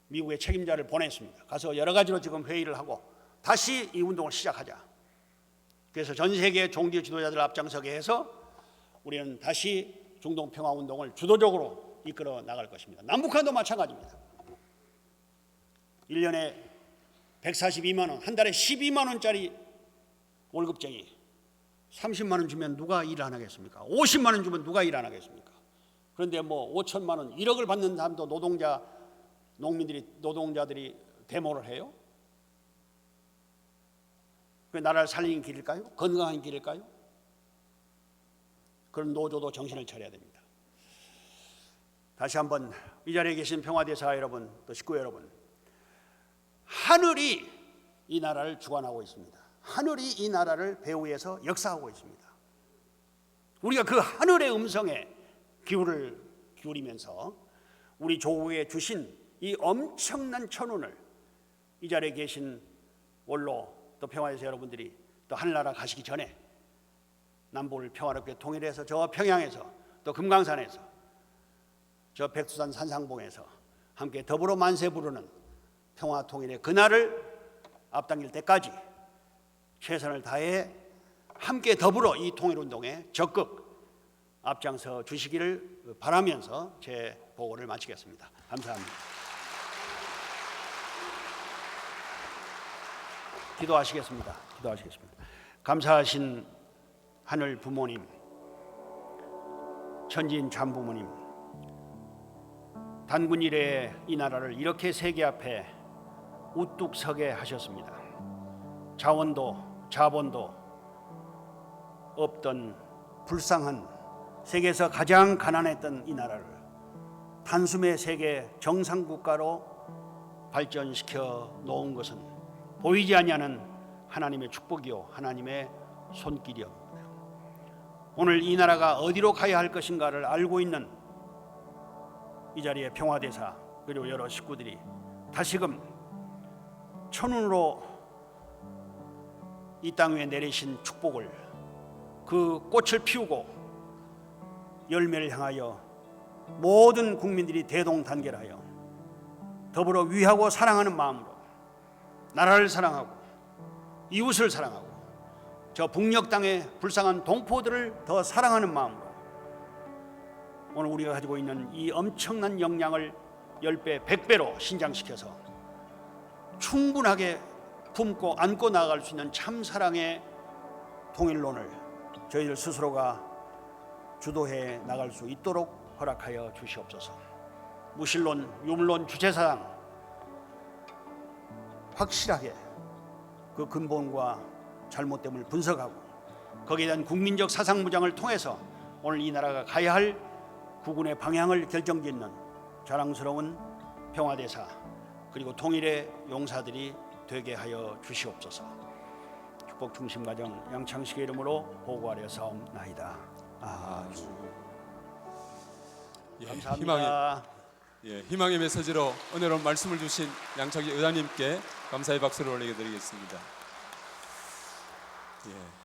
미국의 책임자를 보냈습니다. 가서 여러 가지로 지금 회의를 하고 다시 이 운동을 시작하자. 그래서 전 세계 종교 지도자들 앞장서게 해서 우리는 다시 중동 평화 운동을 주도적으로 이끌어 나갈 것입니다. 남북한도 마찬가지입니다. 1년에 142만 원, 한 달에 12만 원짜리 월급쟁이 30만 원 주면 누가 일 안 하겠습니까? 50만 원 주면 누가 일 안 하겠습니까? 그런데 뭐 5천만 원, 1억을 받는 사람도 노동자들이 데모를 해요? 그 나라를 살리는 길일까요? 건강한 길일까요? 그런 노조도 정신을 차려야 됩니다. 다시 한번 이 자리에 계신 평화대사 여러분, 또 식구 여러분, 하늘이 이 나라를 주관하고 있습니다. 하늘이 이 나라를 배후에서 역사하고 있습니다. 우리가 그 하늘의 음성에 귀를 기울이면서 우리 조국에 주신 이 엄청난 천운을 이 자리에 계신 원로 또 평화대사 여러분들이 또 하늘나라 가시기 전에 남북을 평화롭게 통일해서 저 평양에서 또 금강산에서 저 백두산 산상봉에서 함께 더불어 만세 부르는 평화 통일의 그날을 앞당길 때까지 최선을 다해 함께 더불어 이 통일운동에 적극 앞장서 주시기를 바라면서 제 보고를 마치겠습니다. 감사합니다. 기도하시겠습니다. 감사하신 하늘 부모님, 천지인 참부모님, 단군 이래에 이 나라를 이렇게 세계 앞에 우뚝 서게 하셨습니다. 자원도 자본도 없던 불쌍한 세계에서 가장 가난했던 이 나라를 단숨에 세계 정상국가로 발전시켜 놓은 것은 보이지 아니하는 하나님의 축복이요 하나님의 손길이옵니다. 오늘 이 나라가 어디로 가야 할 것인가를 알고 있는 이 자리에 평화대사 그리고 여러 식구들이 다시금 천운으로 이 땅 위에 내리신 축복을 그 꽃을 피우고 열매를 향하여 모든 국민들이 대동단결하여 더불어 위하고 사랑하는 마음으로 나라를 사랑하고 이웃을 사랑하고 저 북녘 땅의 불쌍한 동포들을 더 사랑하는 마음으로 오늘 우리가 가지고 있는 이 엄청난 역량을 10배, 100배로 신장시켜서 충분하게 품고 안고 나아갈 수 있는 참사랑의 통일론을 저희들 스스로가 주도해 나갈 수 있도록 허락하여 주시옵소서. 무신론, 유물론, 주체사상 확실하게 그 근본과 잘못됨을 분석하고 거기에 대한 국민적 사상무장을 통해서 오늘 이 나라가 가야 할 국군의 방향을 결정짓는 자랑스러운 평화대사 그리고 통일의 용사들이 되게 하여 주시옵소서. 축복 중심 가정 양창식의 이름으로 보고하려 사옵나이다. 아멘. 감사합니다. 희망의 메시지로 은혜로운 말씀을 주신 양창기 의장님께 감사의 박수를 올리게 드리겠습니다.